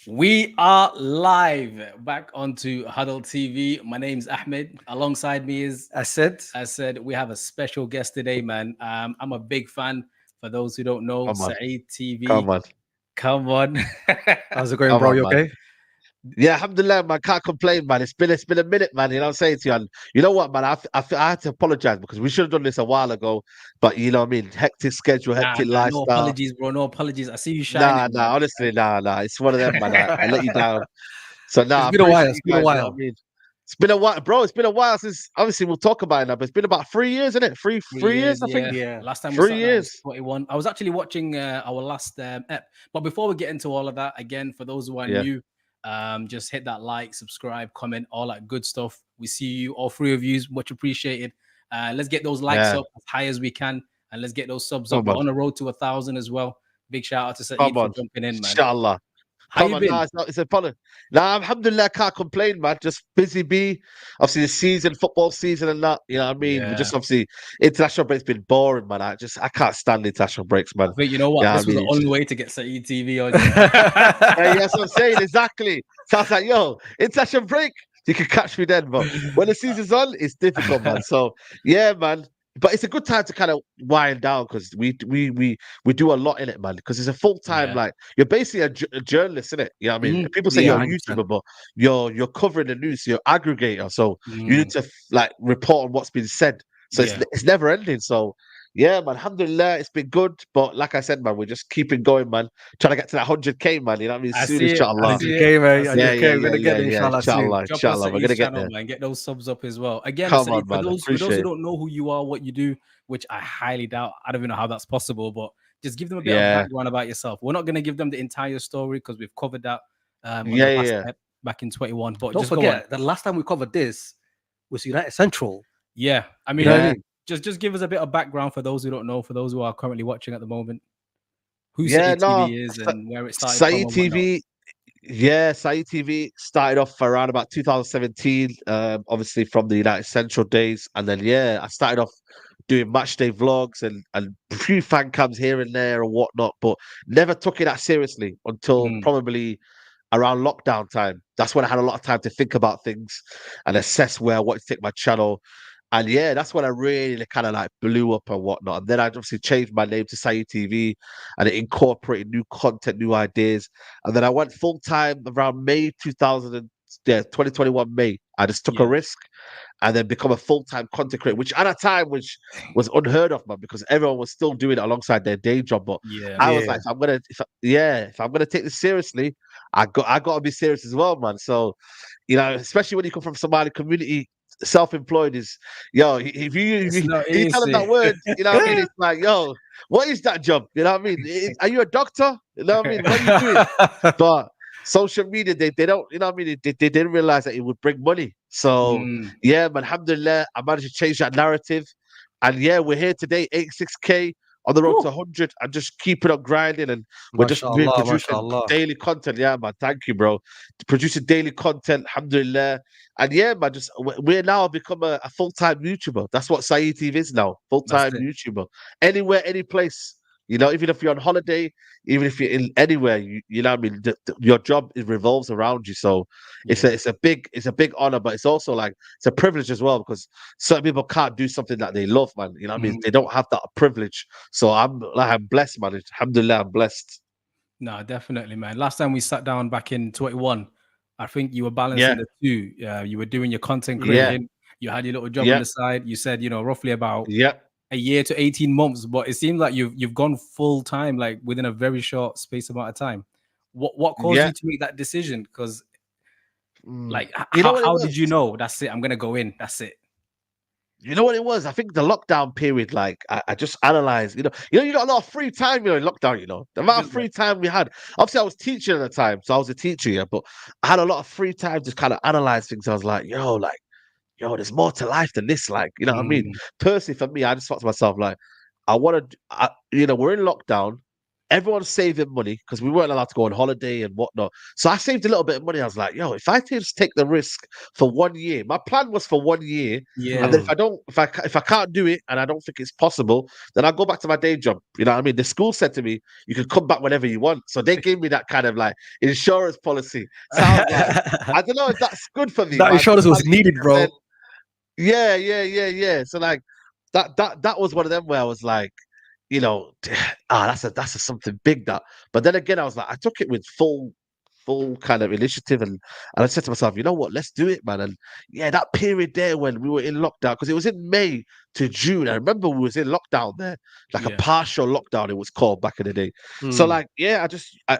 We are live back onto Huddle TV. My name's Ahmed. Alongside me is, Asset. as said, we have a special guest today, man. I'm a big fan. For those who don't know, Come on, Saeed come TV. on, Come on. How's it going, come bro? on, You man. okay? Yeah, alhamdulillah, man. Can't complain, man. It's been a minute, man. You know what I'm saying to you? And you know what, man? I had to apologize because we should have done this a while ago. But you know what I mean? Hectic schedule, hectic No lifestyle. apologies, bro. No apologies. I see you Nah, shining, man. nah. Honestly, nah. It's one of them, man. I let you down. So nah, It's I been a while. appreciate It's you been a guys. You know what while. I mean? It's been a while, bro. It's been a while since. Obviously, we'll talk about it now. But it's been about 3 years, isn't it? Three, 3 years, 3 years, I think. yeah. Yeah. Last time we Three sat down was years. 21. I was actually watching our last ep. But before we get into all of that, again, for those who are Yeah, new, just hit that like, subscribe, comment, all that good stuff. We see you, all three of you, much appreciated. Let's get those likes yeah. up as high as we can, and let's get those subs up. Come We're on, on the road to 1,000 as well. Big shout out to Saeed come for on. jumping in, man. Inshallah. How Come you on, been? no, it's not. It's a problem. Nah, alhamdulillah, I can't complain, man. Just busy bee. Obviously, the season, football season, and that. You know what I mean? We Yeah. just obviously international breaks been boring, man. I can't stand international breaks, man. I think you know what? Yeah, This I was the mean, only way to get Saeed TV on. You know? yeah, that's what I'm saying exactly. So I was like, yo, international break, you can catch me then, but when the season's on, it's difficult, man. So yeah, man. But it's a good time to kind of wind down because we do a lot in it, man. Because it's a full time, Yeah. like you're basically a journalist, in it. You know what I mean? Mhm. People say Yeah, you're a 100%. YouTuber, but you're covering the news, you're aggregator, so you need Mm, to like report on what's been said. So yeah. it's never ending. So yeah, man. Alhamdulillah, it's been good. But like I said, man, we're just keeping going, man. Trying to get to that 100K, man. You know what I mean? I Soon, see it. I inshallah. see it. 100K, I man. see Yeah, it. 100K. We're gonna get there, inshallah, soon. inshallah, Jump on inshallah. We're gonna Saeed's get channel, there. man. Get those subs up as well. Again, Come Saeed, on, for man. those who Appreciate it. don't know who you are, what you do, which I highly doubt. I don't even know how that's possible, but just give them a bit of Yeah, background about yourself. We're not gonna give them the entire story because we've covered that on yeah, the yeah, last yeah. ep back in 21. But Don't just go on. forget, the last time we covered this was United Central. Yeah. I You know what I mean, Yeah, mean? just give us a bit of background for those who don't know, for those who are currently watching at the moment, who yeah. Saeed No, TV is and where it started from Saeed and whatnot. TV. Yeah, Saeed TV started off around about 2017. Obviously from the United Central days, and then yeah, I started off doing match day vlogs and a few fan cams here and there and whatnot, but never took it that seriously until Mm, probably around lockdown time. That's when I had a lot of time to think about things and assess where I wanted to take my channel. And yeah, that's when I really kind of like blew up and whatnot. And then I obviously changed my name to Saeed TV and it incorporated new content, new ideas. And then I went full time around May 2000 yeah, 2021 May. I just took a yeah. risk and then become a full-time content creator, which at a time which was unheard of, man, because everyone was still doing it alongside their day job. But Yeah. I was like, Yeah. if I'm gonna take this seriously, I gotta be serious as well, man. So, you know, especially when you come from Somali community, self-employed is if It's not you tell them that easy. word, you know what I mean? It's like, yo, what is that job? You know what I mean? Are you a doctor? You know what I mean? What are you doing? But social media, they don't, you know what I mean? They didn't realize that it would bring money. So Mm, yeah, man, alhamdulillah, I managed to change that narrative. And yeah, we're here today, 86K on the road to Woo. 100 and just keeping up grinding. And we're MashaAllah, producing MashaAllah. daily content. Yeah, man, thank you, bro. Producing daily content, alhamdulillah. And yeah, man, we're now become a full-time YouTuber. That's what Saeed TV is now, that's full-time it. YouTuber. Anywhere, any place. You know, even if you're on holiday, even if you're in anywhere, you know what I mean. Your job it revolves around you, so Yeah. it's a big honor, but it's also like it's a privilege as well because certain people can't do something that they love, man. You know what I mean? Mm, They don't have that privilege, so I'm blessed, man. Alhamdulillah, I'm blessed. no, definitely, man. Last time we sat down back in 21, I think you were Yeah, balancing the two. You were doing your content yeah, creating. You had your little job on yeah, the side. You said, roughly about yeah, a year to 18 months, but it seems like you've gone full time, like within a very short space amount of time. What caused yeah. you to make that decision? Because Mm. like You know what it how was? did you know that's it? I'm gonna go in. That's it. You know what it was? I think the lockdown period, like I just analyzed, you got a lot of free time, in lockdown, the amount of Yeah. free time we had. Obviously, I was teaching at the time, so I was a teacher, yeah, but I had a lot of free time to kind of analyze things. I was like, yo, there's more to life than this, like, you know what I mean? Mm, Personally, for me, I just thought to myself, like, I want to, we're in lockdown. everyone's saving money because we weren't allowed to go on holiday and whatnot. So I saved a little bit of money. I was like, yo, if I just take the risk for 1 year, my plan was for 1 year. Yeah. And then if I can't do it and I don't think it's possible, then I'll go back to my day job. You know what I mean? The school said to me, you can come back whenever you want. So they gave me that kind of like insurance policy. So I was like, I don't know if that's good for me. That insurance was needed, bro. Yeah. So like that was one of them where I was like, you know, that's something big that. But then again, I was like, I took it with full kind of initiative, and I said to myself, you know what, let's do it, man. And yeah, that period there when we were in lockdown, because it was in May to June. I remember we was in lockdown there, like a partial lockdown, it was called back in the day. So like, yeah,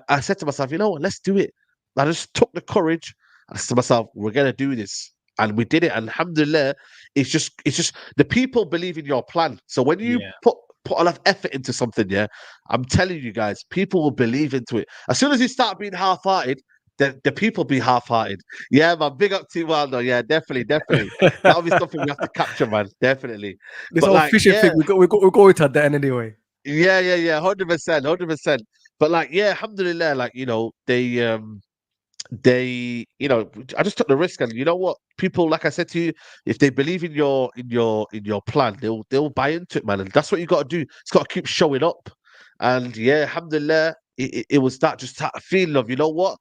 I said to myself, you know what, let's do it. I just took the courage. I said to myself, we're gonna do this. And we did it. And alhamdulillah, it's just the people believe in your plan. So when you put a lot of effort into something, I'm telling you guys, people will believe into it. As soon as you start being half-hearted, the people be half-hearted. Yeah, man, big up to Waldo. Yeah, definitely. That'll be something we have to capture, man. Definitely. This whole fishing thing, we're going to that anyway. Yeah, 100%. But like, yeah, alhamdulillah, like, you know, they, you know, I just took the risk, and you know what, people, like I said to you, if they believe in your plan, they'll buy into it, man. And that's what you got to do. It's got to keep showing up. And yeah, alhamdulillah, it was that feeling of, you know what,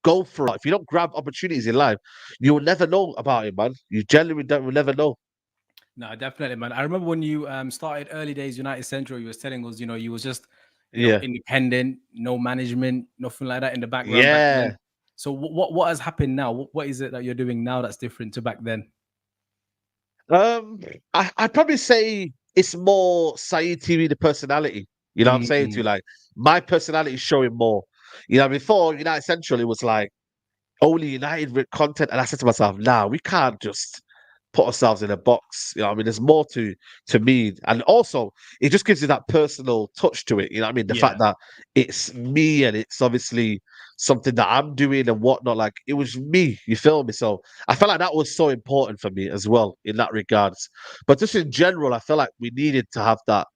go for it. If you don't grab opportunities in life, you will never know about it, man. You genuinely will never know. No, definitely, man. I remember when you started early days United Central, you was telling us, you know, you was just independent, no management, nothing like that in the background. Yeah. So what has happened now? What is it that you're doing now that's different to back then? I'd probably say it's more Saeed TV, the personality. You know what I'm saying to you? Like, my personality is showing more. You know, before United Central, it was like only United with content. And I said to myself, nah, we can't just put ourselves in a box. You know what I mean? There's more to me. And also, it just gives you that personal touch to it. You know what I mean? The fact that it's me and it's obviously something that I'm doing and whatnot. Like, it was me, you feel me? So I felt like that was so important for me as well in that regards. But just in general, I felt like we needed to have that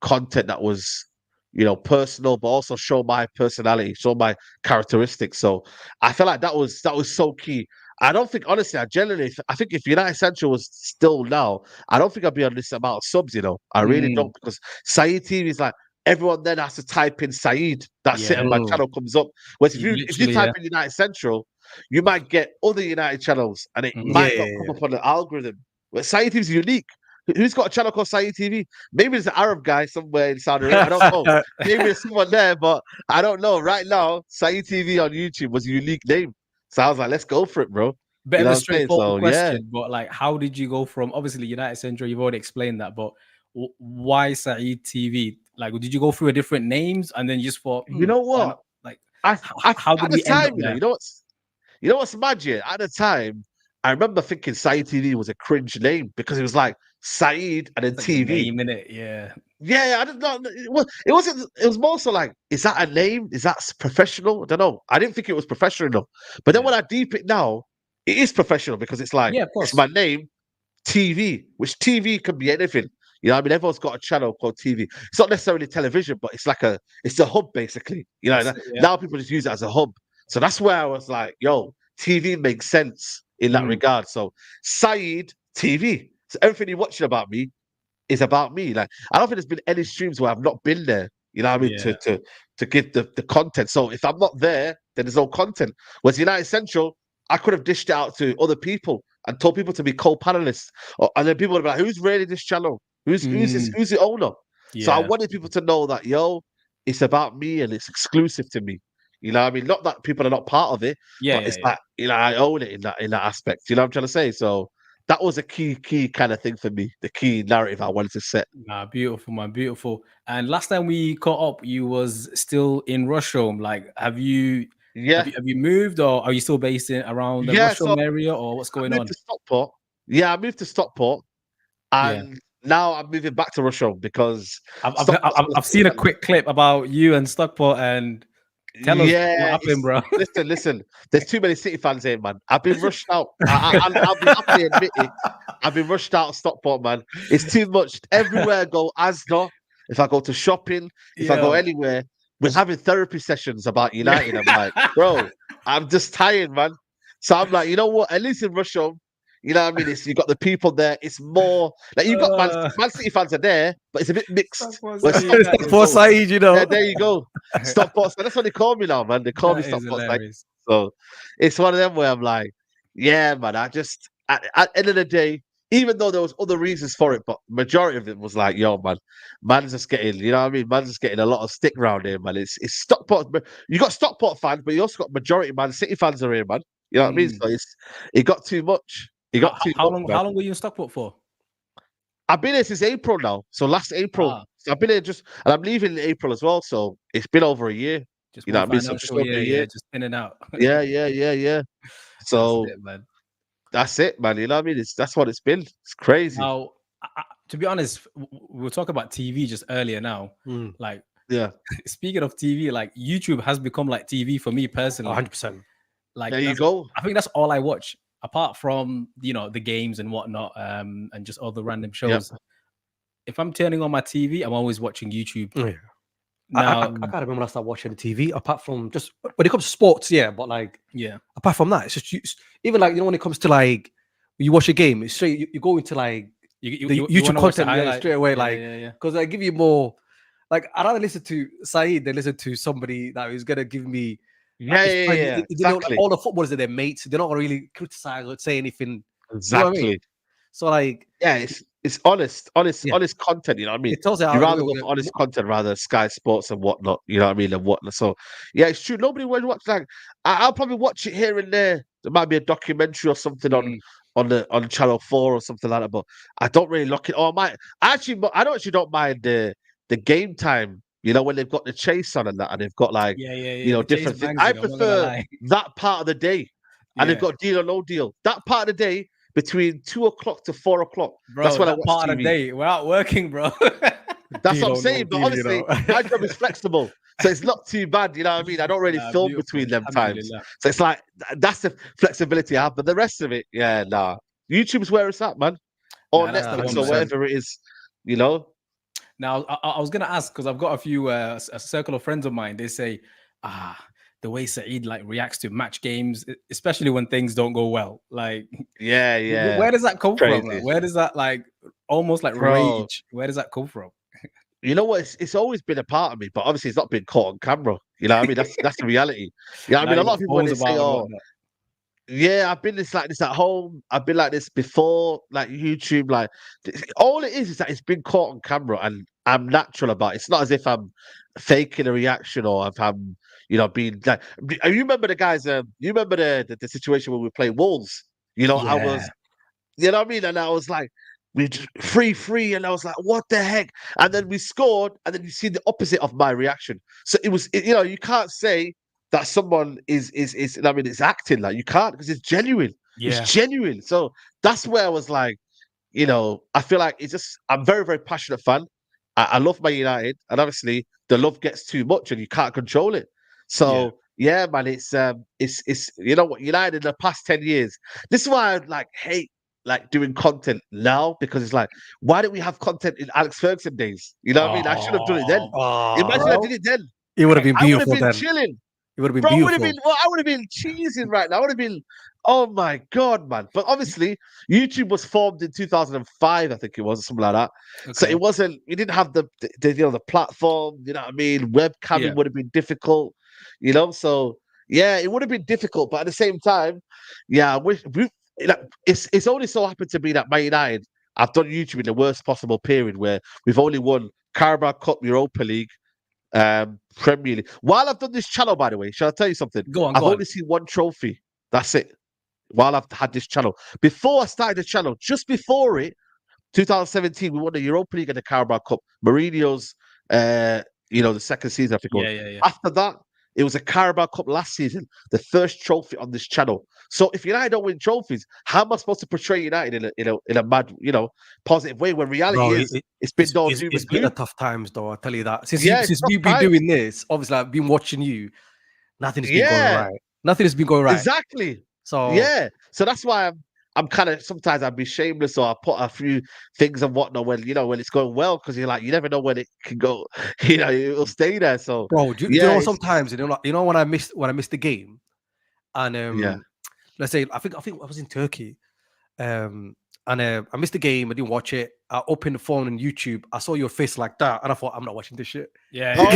content that was, you know, personal, but also show my personality, show my characteristics. So I feel like that was so key. I don't think, honestly, I think if United Central was still now, I don't think I'd be on this amount of subs, you know. I really don't, because Saeed TV is like, everyone then has to type in Saeed. That's it, and my channel comes up. Whereas if you type in United Central, you might get other United channels, and it might not come up on the algorithm. But Saeed TV is unique. Who's got a channel called Saeed TV? Maybe there's an Arab guy somewhere in Saudi Arabia. I don't know. Maybe there's someone there, but I don't know. Right now, Saeed TV on YouTube was a unique name. So I was like, let's go for it, bro. Bit of a straightforward question, but like, how did you go from, obviously United Central, you've already explained that, but why Saeed TV? Like, did you go through a different names and then you just thought, you know what? Like, how did we end up there? You know what's mad? At the time, I remember thinking Saeed TV was a cringe name because it was like Saeed and then TV. Name in it, yeah. Yeah, I didn't know. It wasn't. It was more so like, is that a name? Is that professional? I don't know. I didn't think it was professional enough. But then when I deep it now, it is professional because it's like, it's my name, TV, which TV can be anything. You know what I mean? Everyone's got a channel called TV. It's not necessarily television, but it's like it's a hub basically. You know, now people just use it as a hub. So that's where I was like, yo, TV makes sense in that regard. So Saeed TV. So everything you're watching about me is about me. Like, I don't think there's been any streams where I've not been there. You know what I mean? To give the content. So if I'm not there, then there's no content. Whereas United Central, I could have dished it out to other people and told people to be co-panelists, and then people would be like, "Who's rating this channel? Who's the owner?" Yeah. So I wanted people to know that, yo, it's about me and it's exclusive to me. You know what I mean? Not that people are not part of it, but it's like, you know, I own it in that aspect. You know what I'm trying to say? So that was a key kind of thing for me, the key narrative I wanted to set. Nah, beautiful, man, beautiful. And last time we caught up, you was still in Rusholme. Like, have you moved, or are you still based around the Rusholme area, or what's going on? To Stockport. Yeah, I moved to Stockport, and now I'm moving back to Rusholme because I've seen a quick clip about you and Stockport, and tell us what happened, bro. Listen. There's too many City fans here, man. I've been rushed out. I'll be happy to admit it. I've been rushed out of Stockport, man. It's too much. Everywhere I go, Asda. If I go to shopping, if I go anywhere, we're having therapy sessions about United. I'm like, bro, I'm just tired, man. So I'm like, you know what? At least in Russia, you know what I mean? You got the people there. It's more like you've got Man City fans are there, but it's a bit mixed. For Saeed, you know. Yeah, there you go. Stockport. That's what they call me now, man. They call me Stockport. So it's one of them where I'm like, yeah, man. I just at the end of the day, even though there was other reasons for it, but majority of it was like, yo, man's just getting, you know what I mean? Man's just getting a lot of stick around here, man. It's Stockport. You got Stockport fans, but you also got majority Man City fans are here, man. You know what I mean? So it got too much. It got too much. How long were you in Stockport for? I've been here since April now. So last April. So I've been here and I'm leaving in April as well. So it's been over a year. Just you know what I mean? So just over a year. Just in and out. Yeah. So that's it, man. You know what I mean? That's what it's been. It's crazy. Now, to be honest, we were talking about TV just earlier now. Like, speaking of TV, like YouTube has become like TV for me personally. 100%. Like, there you go. I think that's all I watch, apart from, you know, the games and whatnot, and just all the random shows. If I'm turning on my TV, I'm always watching YouTube. Now, I can't remember when I started watching TV, apart from just when it comes to sports, but like, apart from that, it's just even like, you know, when it comes to like, when you watch a game, it's straight, you go into like the YouTube content straight away, like, because I give you more, like, I'd rather listen to Saeed than listen to somebody that is going to give me, exactly. You know, like, all the footballers are their mates, they're not going to really criticize or say anything. Exactly. You know what I mean? So like, it's honest content, you know what I mean? It tells you rather go for honest content rather than Sky Sports and whatnot, you know what I mean, and whatnot. So yeah, it's true. Nobody will watch, like, I'll probably watch it here and there. There might be a documentary or something on Channel 4 or something like that, but I don't really look it. Or I don't mind the game time, you know, when they've got the chase on and that, and they've got like you know, different things. I prefer that part of the day, and they've got Deal or No Deal. That part of the day between 2 o'clock to 4 o'clock. Bro, that's when I watch part TV. of the day. We're out working, bro. That's what I'm saying. But honestly, you know, my job is flexible, so it's not too bad. You know what I mean? I don't really film between them times, so it's like that's the flexibility I have. But the rest of it, YouTube's where it's at, man, or Netflix or whatever it is. You know. Now, I was gonna ask, because I've got a few a circle of friends of mine. They say, the way Saeed like reacts to match games, especially when things don't go well. Like, where does that come from? Like, where does that like almost like rage? Where does that come from? You know what? It's always been a part of me, but obviously it's not been caught on camera. You know what I mean? That's the reality. You know what I mean? A lot of people when they say, I've been this at home. I've been like this before, like YouTube. Like, all it is that it's been caught on camera, and I'm natural about it. It's not as if I'm faking a reaction or if I'm, you know, being like. You remember the guys? You remember the situation when we played Wolves? You know, I was, you know what I mean, and I was like, we just 3-3, and I was like, what the heck? And then we scored, and then you see the opposite of my reaction. So you know, you can't say that someone is I mean, it's acting, like, you can't, because it's genuine. It's genuine. So that's where I was like, you know, I feel like I'm very, very passionate fan. I love my United, and obviously the love gets too much and you can't control it. So man, it's you know what, United in the past 10 years. This is why I like hate like doing content now, because it's like, why don't we have content in Alex Ferguson days? You know what I mean? I should have done it then. Imagine I did it then. It would have been beautiful. I would have been chilling. It would have been beautiful. I would have been cheesing right now. I would have been, oh my god, man! But obviously, YouTube was formed in 2005, I think it was, or something like that. Okay. So it wasn't. We didn't have the you know, the platform. You know what I mean? Webcamming would have been difficult. You know, so it would have been difficult. But at the same time, it's only so happened to be that Man United, I've done YouTube in the worst possible period where we've only won Carabao Cup, Europa League, Premier League. While I've done this channel, by the way, shall I tell you something? I've only seen one trophy. That's it. While I've had this channel. Before I started the channel, just before it, 2017, we won the Europa League and the Carabao Cup. Mourinho's, you know, the second season, I think. After that, it was a Carabao Cup last season, the first trophy on this channel. So if United don't win trophies, how am I supposed to portray United in a mad, you know, positive way, when reality it's been tough times, though, I'll tell you that. Since you've been doing this, obviously I've been watching you, nothing has been going right. Nothing has been going right. Exactly. So that's why I'm kind of sometimes I'd be shameless, or I put a few things and whatnot when when it's going well, because you're like, you never know when it can go. It'll stay there. So bro, do you know sometimes when I missed the game, and let's say I think I was in Turkey, and I missed the game. I didn't watch it. I opened the phone and YouTube. I saw your face like that, and I thought, I'm not watching this shit. Yeah. Oh.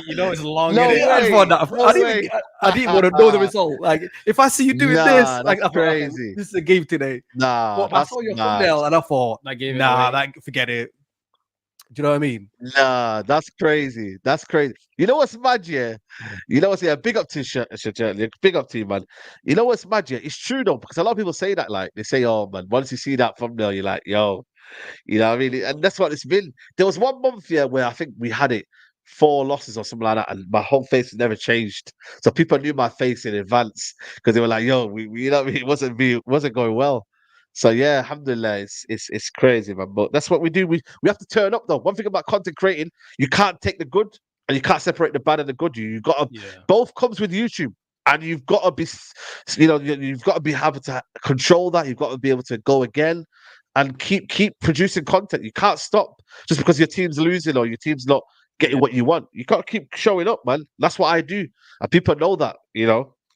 It's long. No way. I didn't want to know the result. Like, if I see you doing this, like, that's crazy. This is a game today. But I saw your thumbnail and I thought, forget it. Do you know what I mean? Nah, that's crazy. That's crazy. You know what's mad, yeah? You know what's big up to big up to you, man. You know what's mad, yeah? It's true though, because a lot of people say that, like, they say, oh man, once you see that thumbnail, you're like, yo, you know what I mean? And that's what it's been. There was 1 month here where I think we had it 4 losses or something like that, and my whole face has never changed. So people knew my face in advance because they were like, yo, we you know what I mean? It wasn't going well. So yeah, alhamdulillah, it's crazy, man. But that's what we do. We have to turn up though. One thing about content creating, you can't take the good and you can't separate the bad and the good. You got to both comes with YouTube, and you've got to be, you've got to be able to control that. You've got to be able to go again and keep producing content. You can't stop just because your team's losing or your team's not getting what you want. You got to keep showing up, man. That's what I do, and people know that.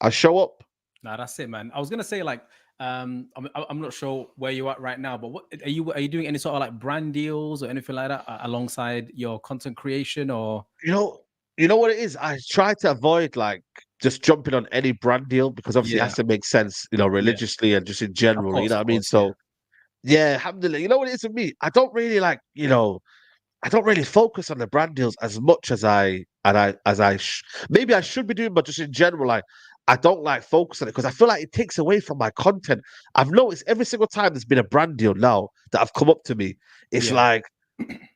I show up. Nah, that's it, man. I was gonna say, like, I'm not sure where you're at right now, but what are you doing any sort of like brand deals or anything like that alongside your content creation? Or you know what it is? I try to avoid like just jumping on any brand deal, because obviously it has to make sense, religiously and just in general. Course, you know what I mean? So yeah, alhamdulillah. You know what it is with me? I don't really like, I don't really focus on the brand deals as much as maybe I should be doing, but just in general, like, I don't like focus on it because I feel like it takes away from my content. I've noticed every single time there's been a brand deal now that have come up to me, it's like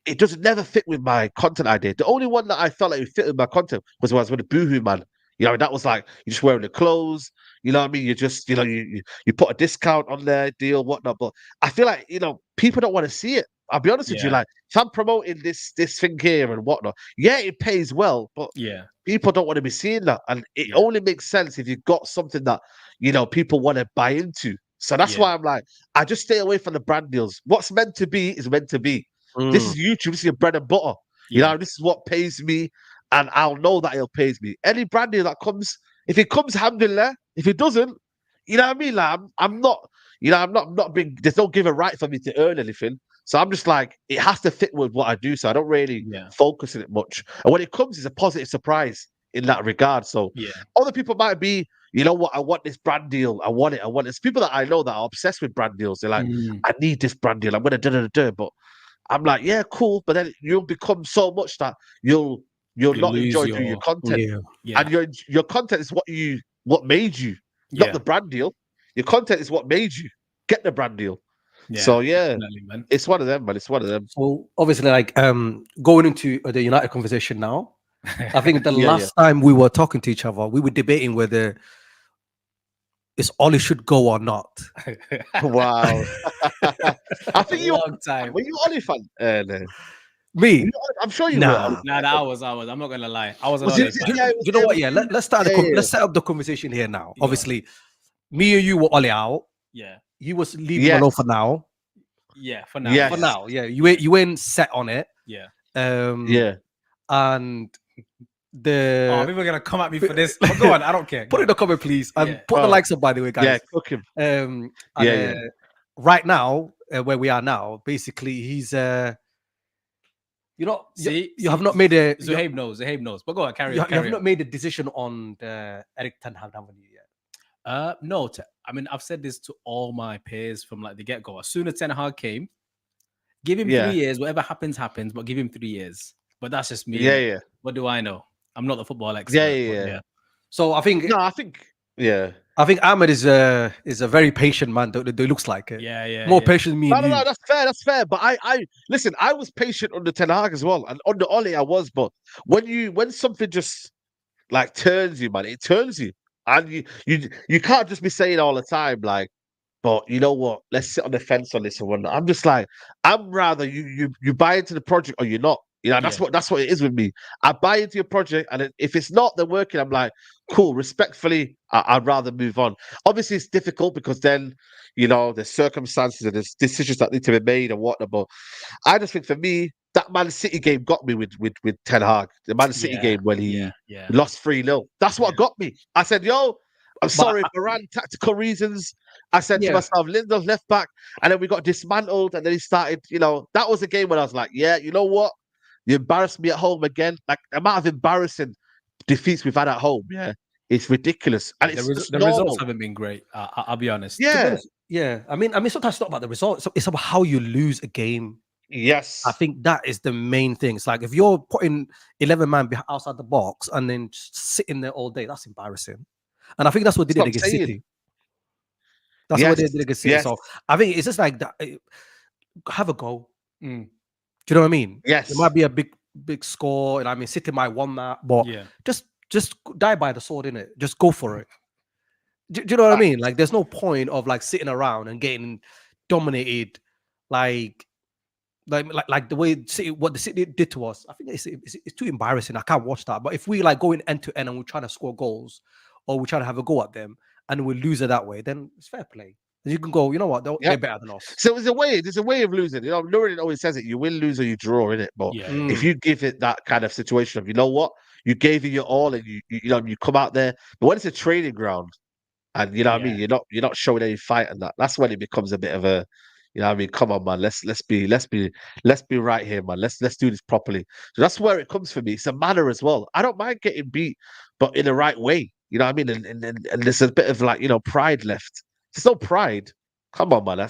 it doesn't never fit with my content idea. The only one that I felt like it fit with my content was when I was with the Boohoo Man. That was like you're just wearing the clothes. You know what I mean? You just, you put a discount on there, deal, whatnot. But I feel like, people don't want to see it. I'll be honest with you. Like, if I'm promoting this thing here and whatnot, it pays well, but people don't want to be seeing that. And it only makes sense if you've got something that, people want to buy into. So that's why I'm like, I just stay away from the brand deals. What's meant to be is meant to be. This is YouTube. This is your bread and butter. This is what pays me, and I'll know that it'll pays me. Any brand deal that comes, if it comes, alhamdulillah. If it doesn't, you know what I mean? Like, I'm not being, there's no given right for me to earn anything. So I'm just like, it has to fit with what I do. So I don't really focus on it much. And when it comes, it's a positive surprise in that regard. So other people might be, you know what, I want this brand deal. I want it. It's people that I know that are obsessed with brand deals. They're like, I need this brand deal. I'm going to but I'm like, yeah, cool. But then you'll become so much that you'll not enjoy doing your content. And your content is what made you, not the brand deal. Your content is what made you get the brand deal. So man. It's one of them, man. It's one of them. So obviously, like, going into the United conversation now, I think the last time we were talking to each other, we were debating whether it's Ollie should go or not. Wow. I think were you Ollie fan? Me? I'm sure you were. I was. I'm not gonna lie. I was. You know what? Yeah, let's start. Let's set up the conversation here now. Yeah. Obviously, me and you were Ollie out. Yeah. He was leaving alone for now. Yeah, for now. Yes. For now. Yeah, you ain't set on it. Yeah. And the people are gonna come at me for this. Oh, go on, I don't care. Put it in the comment, please, and put the likes up, by the way, guys. Yeah, cook him. Right now, where we are now, basically, he's you have not made a. Zuhaib knows. But go on, carry on. You have not made a decision on the Eric Ten Hag Avenue yet. No. I've said this to all my peers from like the get go. As soon as Ten Hag came, give him 3 years. Whatever happens, but give him 3 years. But that's just me. Yeah. What do I know? I'm not the football expert. Yeah. So I think. I think Ahmed is a very patient man. It looks like it. Yeah. More patient than me. No, that's fair. But I listen. I was patient under Ten Hag as well, and under Ollie I was. But when something just like turns you, man, it turns you, and you can't just be saying all the time like, but you know what? Let's sit on the fence on this and whatnot. I'm just like, I'm rather you buy into the project or you're not. You know, that's what it is with me. I buy into your project, and if it's not then working, I'm like, cool. Respectfully, I'd rather move on. Obviously, it's difficult because then, you know, there's circumstances and there's decisions that need to be made and whatnot. But I just think for me, that Man City game got me with Ten Hag. The Man City game when he lost 3-0. That's what got me. I said, yo, I'm sorry, Varane, tactical reasons. I said to myself, Lindelöf left back, and then we got dismantled, and then he started, you know, that was the game when I was like, yeah, you know what? You embarrassed me at home again. Like, the amount of embarrassing defeats we've had at home, it's ridiculous. And the results haven't been great. I'll be honest. I mean, sometimes it's not about the results. It's about how you lose a game. Yes, I think that is the main thing. It's like if you're putting 11 man outside the box and then just sitting there all day, that's embarrassing. And I think that's what they did against City. That's what they did against City. So I think it's just like that. Have a go. Do you know what I mean? Yes. It might be a big score, and I mean City might won that, but just die by the sword, innit? Just go for it. Do you know what I mean? Like, there's no point of like sitting around and getting dominated, like the way what the City did to us. I think it's too embarrassing. I can't watch that. But if we like going end to end and we're trying to score goals, or we're trying to have a go at them, and we lose it that way, then it's fair play. You can go, you know what, they're better than us. So there's a way of losing. You know, Nurin always says it: you win, lose, or you draw, innit? But if you give it that kind of situation of, you know what, you gave it your all, and you come out there. But when it's a training ground, and you know what I mean, you're not showing any fight and that. That's when it becomes a bit of a, you know what I mean, come on, man, let's be right here, man. Let's do this properly. So that's where it comes for me. It's a manner as well. I don't mind getting beat, but in the right way. You know what I mean? And there's a bit of like, you know, pride left. There's no pride. Come on, man.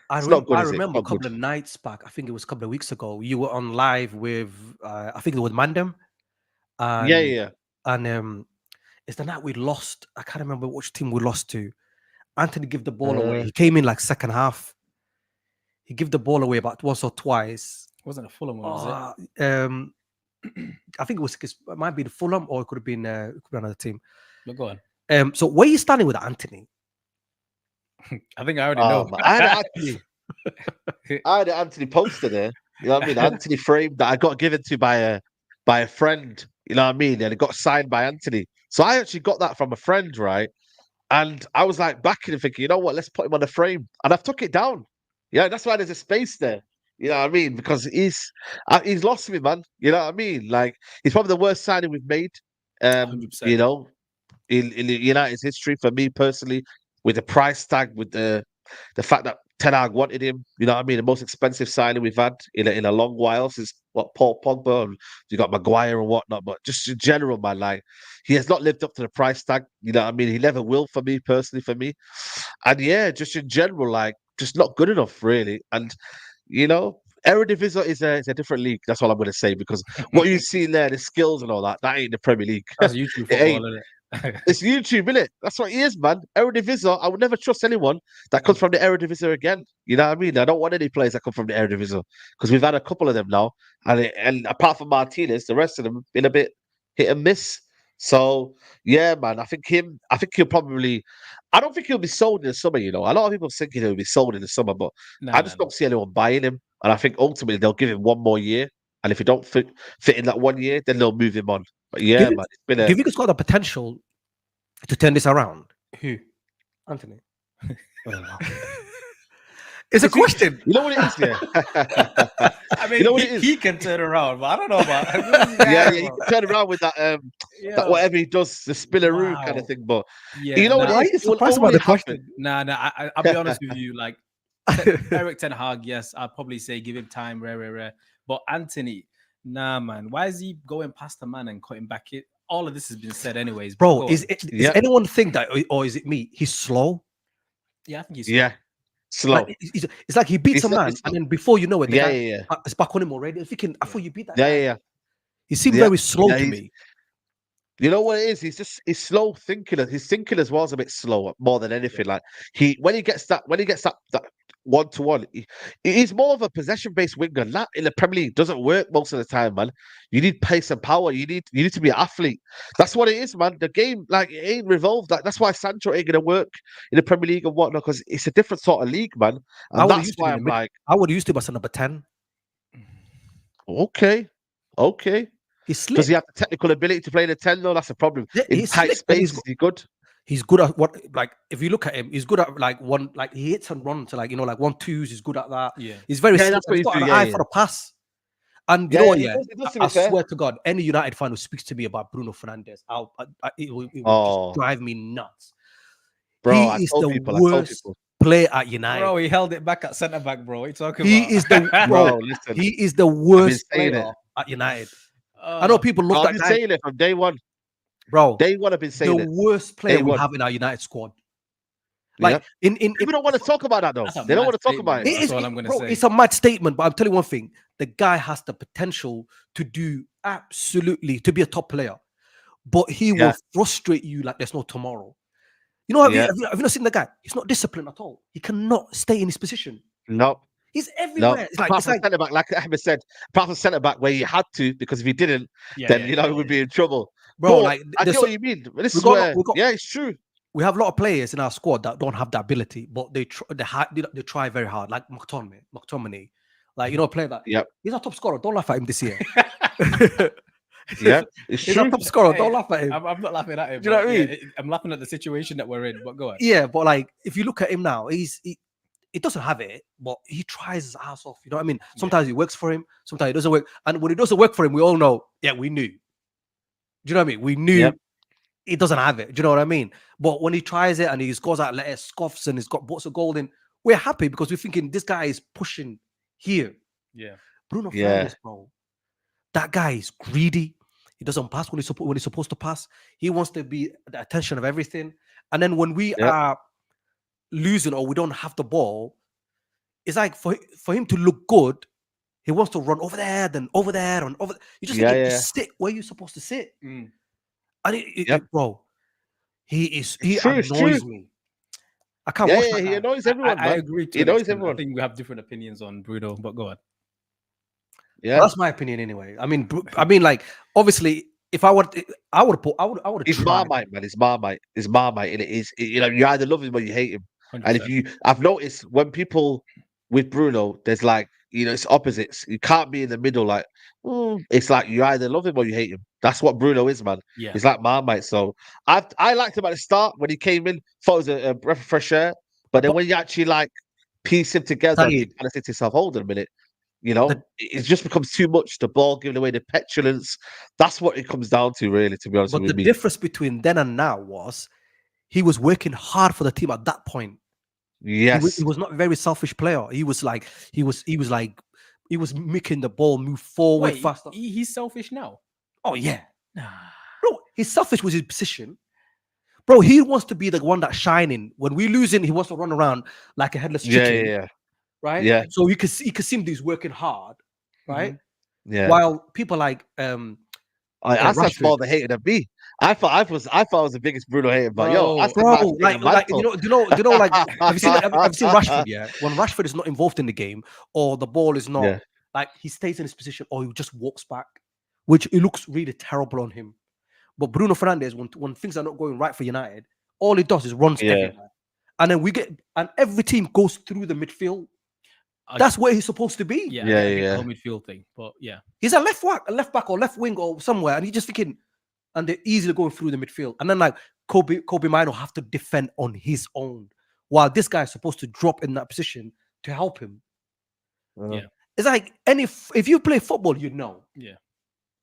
I remember a couple of nights back. I think it was a couple of weeks ago. You were on live with, I think it was Mandem. And it's the night we lost. I can't remember which team we lost to. Anthony gave the ball away. He came in like second half. He gave the ball away about once or twice. It wasn't a Fulham one, was it? I think it might be the Fulham, or it could be another team. But go on. So where are you standing with Anthony? I think I already know. I had Anthony poster there. You know what I mean? Anthony frame that I got given to by a friend. You know what I mean? And it got signed by Anthony. So I actually got that from a friend, right? And I was like backing and thinking, you know what? Let's put him on the frame. And I've took it down. Yeah, that's why there's a space there. You know what I mean? Because he's lost me, man. You know what I mean? Like, he's probably the worst signing we've made. 100%. You know, in United's history for me personally, with the price tag, with the fact that Ten Hag wanted him. You know what I mean? The most expensive signing we've had in a long while since Paul Pogba, and you got Maguire and whatnot. But just in general, man, like, he has not lived up to the price tag. You know what I mean? He never will for me personally. And just in general, like, just not good enough, really. And you know, Eredivisie is a different league. That's all I'm going to say, because what you see there, the skills and all that ain't the Premier League. That's YouTube football, isn't it? It's YouTube, innit? That's what it is, man. Eredivisie, I would never trust anyone that comes from the Eredivisie again. You know what I mean? I don't want any players that come from the Eredivisie, because we've had a couple of them now, and apart from Martinez, the rest of them been a bit hit and miss. So yeah, man, I think he'll probably. I don't think he'll be sold in the summer. You know, a lot of people think he'll be sold in the summer, but I just don't see anyone buying him. And I think ultimately they'll give him one more year, and if he don't fit in that 1 year, then they'll move him on. But yeah, man, it's been do you think it's got the potential to turn this around? Who? Anthony. It's a question. You know what it is, yeah. I mean, he can turn around, but I don't know about. He can turn around with that. That whatever he does, the spilleroo kind of thing. But you know what it is? Surprised about the question. I'll be honest with you. Like, Erik Ten Hag, yes, I'll probably say give him time, rare. But Anthony, nah, man. Why is he going past the man and cutting back? All of this has been said anyways. Bro, is anyone think that, or is it me? He's slow. Yeah, I think he's slow. Yeah. Slow. Like, it's like he beats a man, and then before you know it, it's back on him already. I thought you beat that. Yeah. He seemed very slow to me. You know what it is? He's slow thinking. His thinking as well is a bit slower, more than anything. Like when he gets that 1-to-1, he's more of a possession-based winger. That in the Premier League doesn't work most of the time, man. You need pace and power. You need to be an athlete. That's what it is, man. The game, like, it ain't revolved. Like, that's why Sancho ain't gonna work in the Premier League and whatnot, because it's a different sort of league, man. And that's why I'm like, I would have used him as a number 10. Okay. Okay. He's slick. Does he have the technical ability to play in a 10 though? That's a problem. Yeah, In tight space, is he good? He's good at what, like, if you look at him, he's good at like he hits and runs to like, 1-2s. He's good at that. Yeah. He's very slick. That's what He's got an doing. eye for the pass. And you know what? Yeah, I swear to God, any United fan who speaks to me about Bruno Fernandes, it will just drive me nuts. Bro, he is the worst player at United. Bro, he held it back at centre back, bro. What are you talking he about? Is the bro. Listen, he is the worst player at United. I know people look at that guy. Saying it from day one, bro. Day one, I've been saying the worst player we have in our United squad. Like people don't want to talk about that though. They don't want to talk about it. That's all I'm gonna say. It's a mad statement, but I'm telling you one thing: the guy has the potential to do absolutely to be a top player, but he will frustrate you like there's no tomorrow. You know, have you not seen the guy? He's not disciplined at all. He cannot stay in his position. No. He's everywhere. No. It's like centre back, like Ahmed said, apart from centre back where he had to, because if he didn't, then he would be in trouble. Bro, but I get what you mean. This is it's true. We have a lot of players in our squad that don't have that ability, but they try very hard. Like McTominay, like a player that he's a top scorer. Don't laugh at him this year. It's he's true. a top scorer. Don't laugh at him. I'm not laughing at him. Do you know what I mean? I'm laughing at the situation that we're in. But go on. Yeah, but like if you look at him now, he doesn't have it, but he tries his ass off. You know what I mean? Sometimes it works for him, sometimes it doesn't work. And when it doesn't work for him, we all know. Yeah, we knew. Do you know what I mean? We knew. He doesn't have it. Do you know what I mean? But when he tries it and he scores out letters, scoffs, and he's got boots of gold in, we're happy because we're thinking this guy is pushing here. Yeah. Bruno Fernandes, bro. That guy is greedy. He doesn't pass when he's supposed to pass. He wants to be the attention of everything. And then when we are losing or we don't have the ball, it's like for him to look good, he wants to run over there, then over there, and over. You just just sit where you're supposed to sit. And bro, he annoys me. I can't watch that. He annoys everyone. I agree. He annoys everyone. I think we have different opinions on Bruno, but go on. Yeah, well, that's my opinion anyway. I mean, like obviously, if I would have. It's Marmite, man. It's Marmite. It's Marmite, and it is. You either love him or you hate him. 100%. And I've noticed when people with Bruno, there's like it's opposites. You can't be in the middle. Like it's like you either love him or you hate him. That's what Bruno is, man. Yeah, he's like Marmite. So I liked him at the start when he came in. Thought it was a breath of fresh air. But then when you actually like piece him together, you kind of say to yourself, "Hold on a minute." It just becomes too much. The ball giving away the petulance. That's what it comes down to, really. To be honest with you. But the difference between then and now was he was working hard for the team at that point. Yes, he was not a very selfish player. He was making the ball move forward faster. He's selfish now. Oh yeah, bro. He's selfish with his position. Bro, he wants to be the one that's shining. When we losing, he wants to run around like a headless chicken. Yeah. Right. Yeah. So you can see he's working hard, right? Mm-hmm. Yeah. While people like that's more the hater than me. I thought I was the biggest Bruno hater, but like have you seen Rashford? Yeah, when Rashford is not involved in the game or the ball is not like he stays in his position or he just walks back, which it looks really terrible on him. But Bruno Fernandes, when things are not going right for United, all he does is runs everywhere, and then every team goes through the midfield. That's where he's supposed to be. Yeah. The midfield thing, but he's a left back or left wing or somewhere, and he's just thinking, and they're easily going through the midfield, and then like Kobe Mino have to defend on his own, while this guy is supposed to drop in that position to help him. It's like if you play football, you know. Yeah.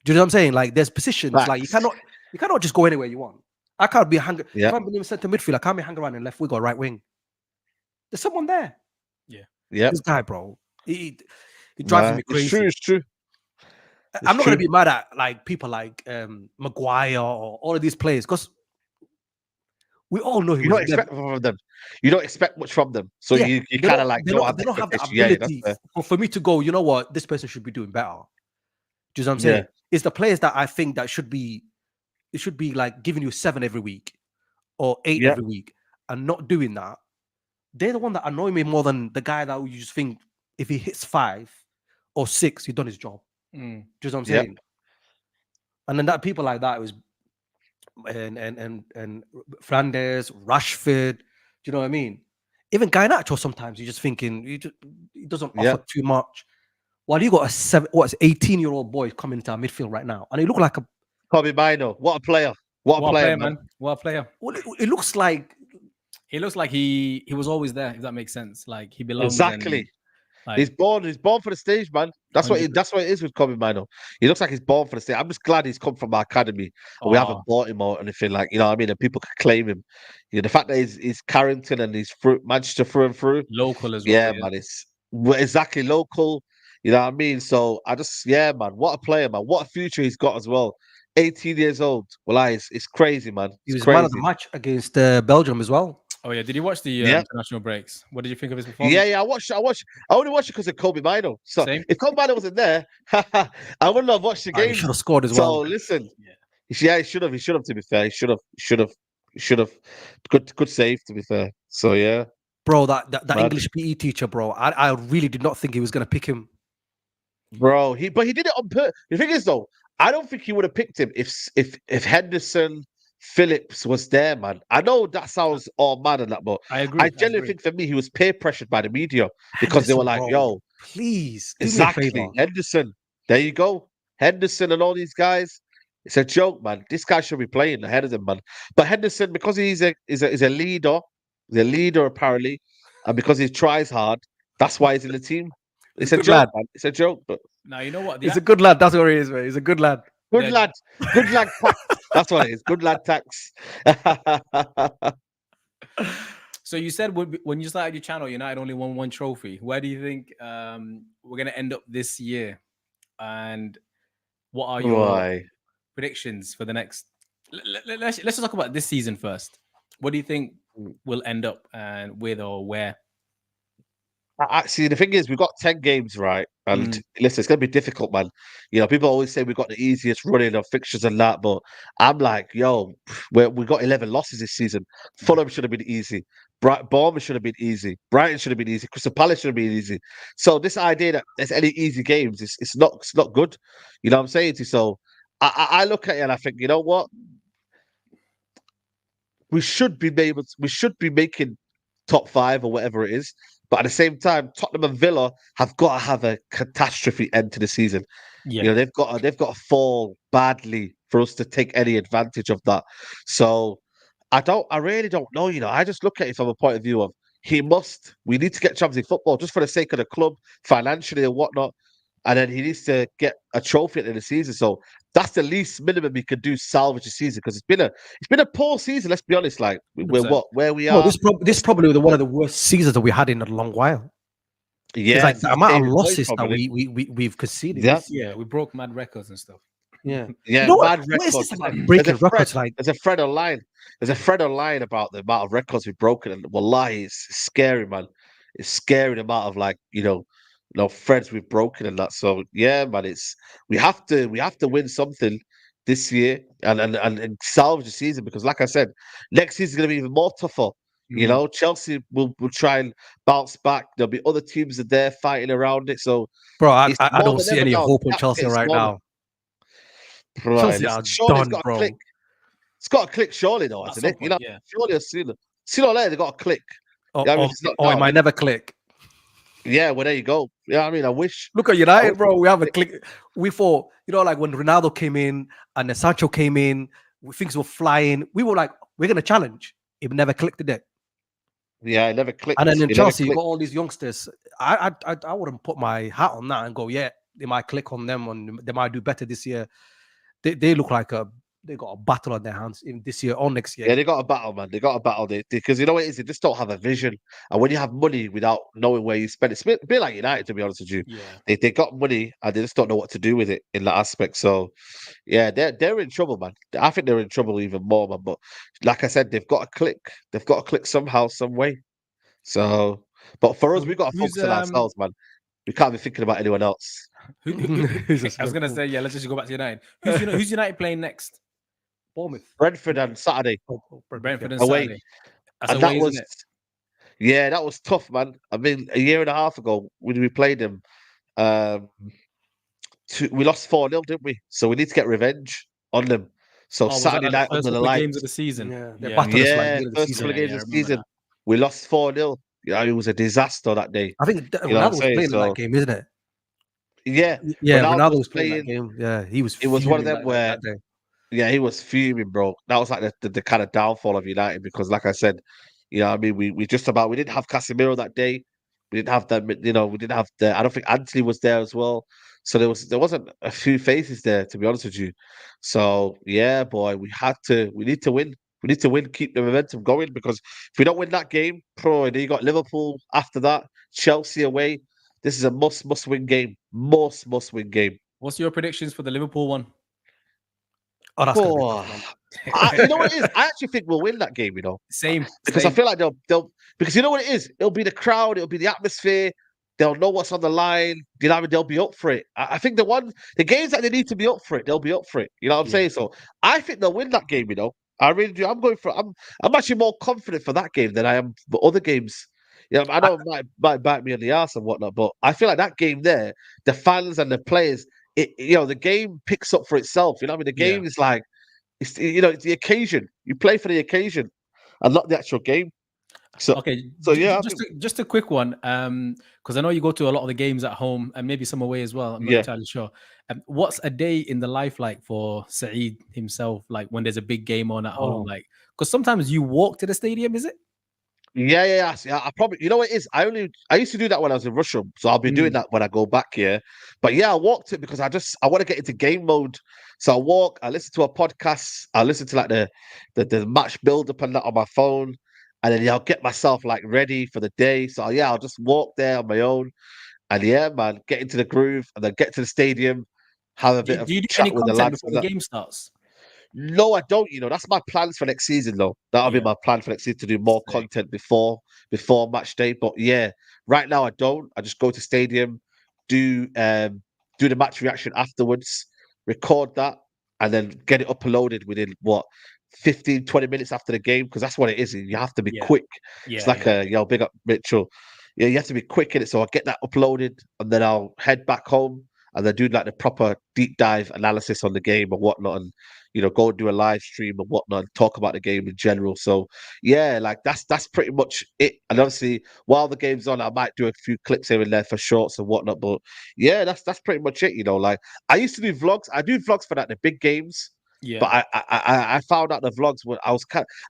Do you know what I'm saying? Like there's positions like you cannot just go anywhere you want. I can't be hanging. If I'm in centre midfield, I can't be hanging around in left wing or right wing. There's someone there. Yeah, this guy, bro, he drives me crazy. It's true. I'm not gonna be mad at like people like Maguire or all of these players because we all know you don't expect from them. You don't expect much from them, so you kind of like they don't have the ability for me to go. You know what? This person should be doing better. Do you know what I'm saying? It's the players that I think that should be like giving you 7 every week or 8 every week and not doing that. They're the one that annoy me more than the guy that you just think if he hits 5 or 6, he's done his job. Do you know what I'm saying? And then that people like that was and Fernandes, Rashford. Do you know what I mean? Even Garnacho sometimes you're just thinking he doesn't offer too much. While you got a 18-year-old boy coming into our midfield right now, and he look like a Kobe Mino. What a player! What a player, man! What a player! Well, it looks like he was always there. If that makes sense, like he belongs. Exactly. Like, he's born for the stage, man. That's what it is with Kobe Mino. He looks like he's born for the stage. I'm just glad he's come from our academy. And we haven't bought him or anything, like, you know what I mean? And people can claim him. You know, the fact that he's Carrington and he's Manchester through and through. Local as well. Yeah, man. It's exactly local. You know what I mean? So man, what a player, man. What a future he's got as well. 18 years old. Well, it's crazy, man. He was man of the match against Belgium as well. Oh yeah, did you watch the international breaks? What did you think of his performance? Yeah, I watched. I only watched it because of Kobe Mino. So if Kobe Mino wasn't there, I wouldn't have watched the game. He should have scored as well. So listen, he should have. He should have. To be fair, he should have. Good save. To be fair. So yeah, bro, that English PE teacher, bro. I really did not think he was gonna pick him, bro. But he did it on purpose. The thing is, though, I don't think he would have picked him if Henderson, Phillips was there, man. I know that sounds all mad and that, but I agree. I genuinely think for me he was peer pressured by the media because they were like, "Yo, please, exactly, Henderson. There you go, Henderson and all these guys. It's a joke, man. This guy should be playing ahead of them, man. But Henderson, because he's a leader, apparently, and because he tries hard, that's why he's in the team. It's a joke, man. It's a joke, but now you know what? He's a good lad. That's what he is, man. He's a good lad. Good lad. Good lad. That's what it is. Good lad tax. So you said when you started your channel, United only won one trophy. Where do you think we're going to end up this year? And what are your predictions for the next? Let's just talk about this season first. What do you think we'll end up and with or where? Actually, the thing is, we've got 10 games, right? And listen, it's going to be difficult, man. You know, people always say we've got the easiest running of fixtures and that, but I'm like, yo, we got 11 losses this season. Fulham should have been easy. Bournemouth should have been easy. Brighton should have been easy. Crystal Palace should have been easy. So this idea that there's any easy games, it's not good. You know what I'm saying to you? So I look at it and I think, you know what? We should be making top 5 or whatever it is. But at the same time, Tottenham and Villa have got to have a catastrophe end to the season. Yeah. You know, they've got to fall badly for us to take any advantage of that. So I really don't know. You know, I just look at it from a point of view of we need to get Champions League football just for the sake of the club, financially and whatnot. And then he needs to get a trophy at the end of the season. So that's the least minimum he could do, salvage the season, because it's been a poor season. Let's be honest. Like where we are. This is probably one of the worst seasons that we had in a long while. Yeah, like the amount of losses that we've conceded. Yeah, we broke mad records and stuff. Yeah, yeah, mad records. Breaking records. Like there's a thread online. There's a thread online about the amount of records we've broken, and wallahi, it's scary, man. It's scary the amount of threads we've broken and that. So yeah, man, we have to win something this year and salvage the season, because like I said, next season is going to be even more tougher. You know, Chelsea will try and bounce back. There'll be other teams that they're fighting around it. So bro, I don't see any hope on Chelsea right now. Chelsea are done, bro. It's got to click surely though, hasn't it? You know, surely sooner or later they got to click. It might never click. Yeah, well, there you go. Yeah, I mean, I wish. Look at United, bro. We have a click. We thought, like when Ronaldo came in and then Sancho came in, things were flying. We were like, we're going to challenge. It never clicked, did it? Yeah, it never clicked. And then in Chelsea, you got all these youngsters. I wouldn't put my hat on that and go, yeah, they might click on them and they might do better this year. They look like they got a battle on their hands in this year or next year. Yeah, they got a battle, man. They got a battle because you know what it is. They just don't have a vision, and when you have money without knowing where you spend it, it's a bit like United, to be honest with you. Yeah, they got money and they just don't know what to do with it in that aspect. So, yeah, they're in trouble, man. I think they're in trouble even more, man. But like I said, they've got to click. They've got to click somehow, some way. So, but for us, we've got to focus on ourselves, man. We can't be thinking about anyone else. I was gonna say, let's just go back to United. Who's United playing next? Bournemouth, Brentford on Saturday. Brentford and away. Saturday. And that was, that was tough, man. I mean, a year and a half ago when we played them, we lost 4-0, didn't we? So we need to get revenge on them. So Saturday night under the lights, games of the season. First couple of games of the season, we lost 4-0. Yeah, it was a disaster that day. I think Ronaldo was playing in that game, isn't it? Yeah, Ronaldo was playing that game. Yeah, he was. It was one of them where, yeah, he was fuming, bro. That was like the kind of downfall of United because, like I said, you know, I mean, we didn't have Casemiro that day. We didn't have them, you know, we didn't have I don't think Anthony was there as well. So there wasn't a few faces there, to be honest with you. So yeah, boy, we need to win. We need to win, keep the momentum going because if we don't win that game, and then you got Liverpool after that, Chelsea away. This is a must win game. Must win game. What's your predictions for the Liverpool one? Oh, that's gonna be tough, you know what it is? I actually think we'll win that game, you know. Same. Because I feel like they'll because you know what it is? It'll be the crowd, it'll be the atmosphere, they'll know what's on the line, you know what I mean? They'll be up for it. I think the games that they need to be up for it, they'll be up for it. You know what I'm saying? So I think they'll win that game, you know. I really do. I'm actually more confident for that game than I am for other games. You know, I know it might bite me on the ass and whatnot, but I feel like that game there, the fans and the players, the game picks up for itself. You know what I mean? The game is like, it's the occasion. You play for the occasion and not the actual game. So yeah, just a quick one, because I know you go to a lot of the games at home and maybe some away as well. I'm not entirely sure. What's a day in the life like for Saeed himself? Like when there's a big game on at home, like because sometimes you walk to the stadium, is it? Yeah. I probably, you know what it is. I used to do that when I was in Russia, so I'll be doing that when I go back here. But yeah, I walked it because I want to get into game mode. So I walk, I listen to a podcast, I listen to like the match build up and that on my phone, and then I'll get myself like ready for the day. So yeah, I'll just walk there on my own, and yeah, man, get into the groove, and then get to the stadium, have a bit of chat with the lads before the game starts. No, I don't. You know, that's my plans for next season, though. That'll be my plan for next season to do more content before match day. But yeah, right now I don't. I just go to stadium, do the match reaction afterwards, record that, and then get it uploaded within 15, 20 minutes after the game, because that's what it is. You have to be quick. It's like big up Mitchell. Yeah, you have to be quick in it. So I get that uploaded, and then I'll head back home and then do like the proper deep dive analysis on the game and whatnot, and go and do a live stream and whatnot, and talk about the game in general. So yeah, like that's pretty much it. And obviously, while the game's on, I might do a few clips here and there for shorts and whatnot. But yeah, that's pretty much it. Like I used to do vlogs. I do vlogs for like the big games. Yeah. But I found out the vlogs when I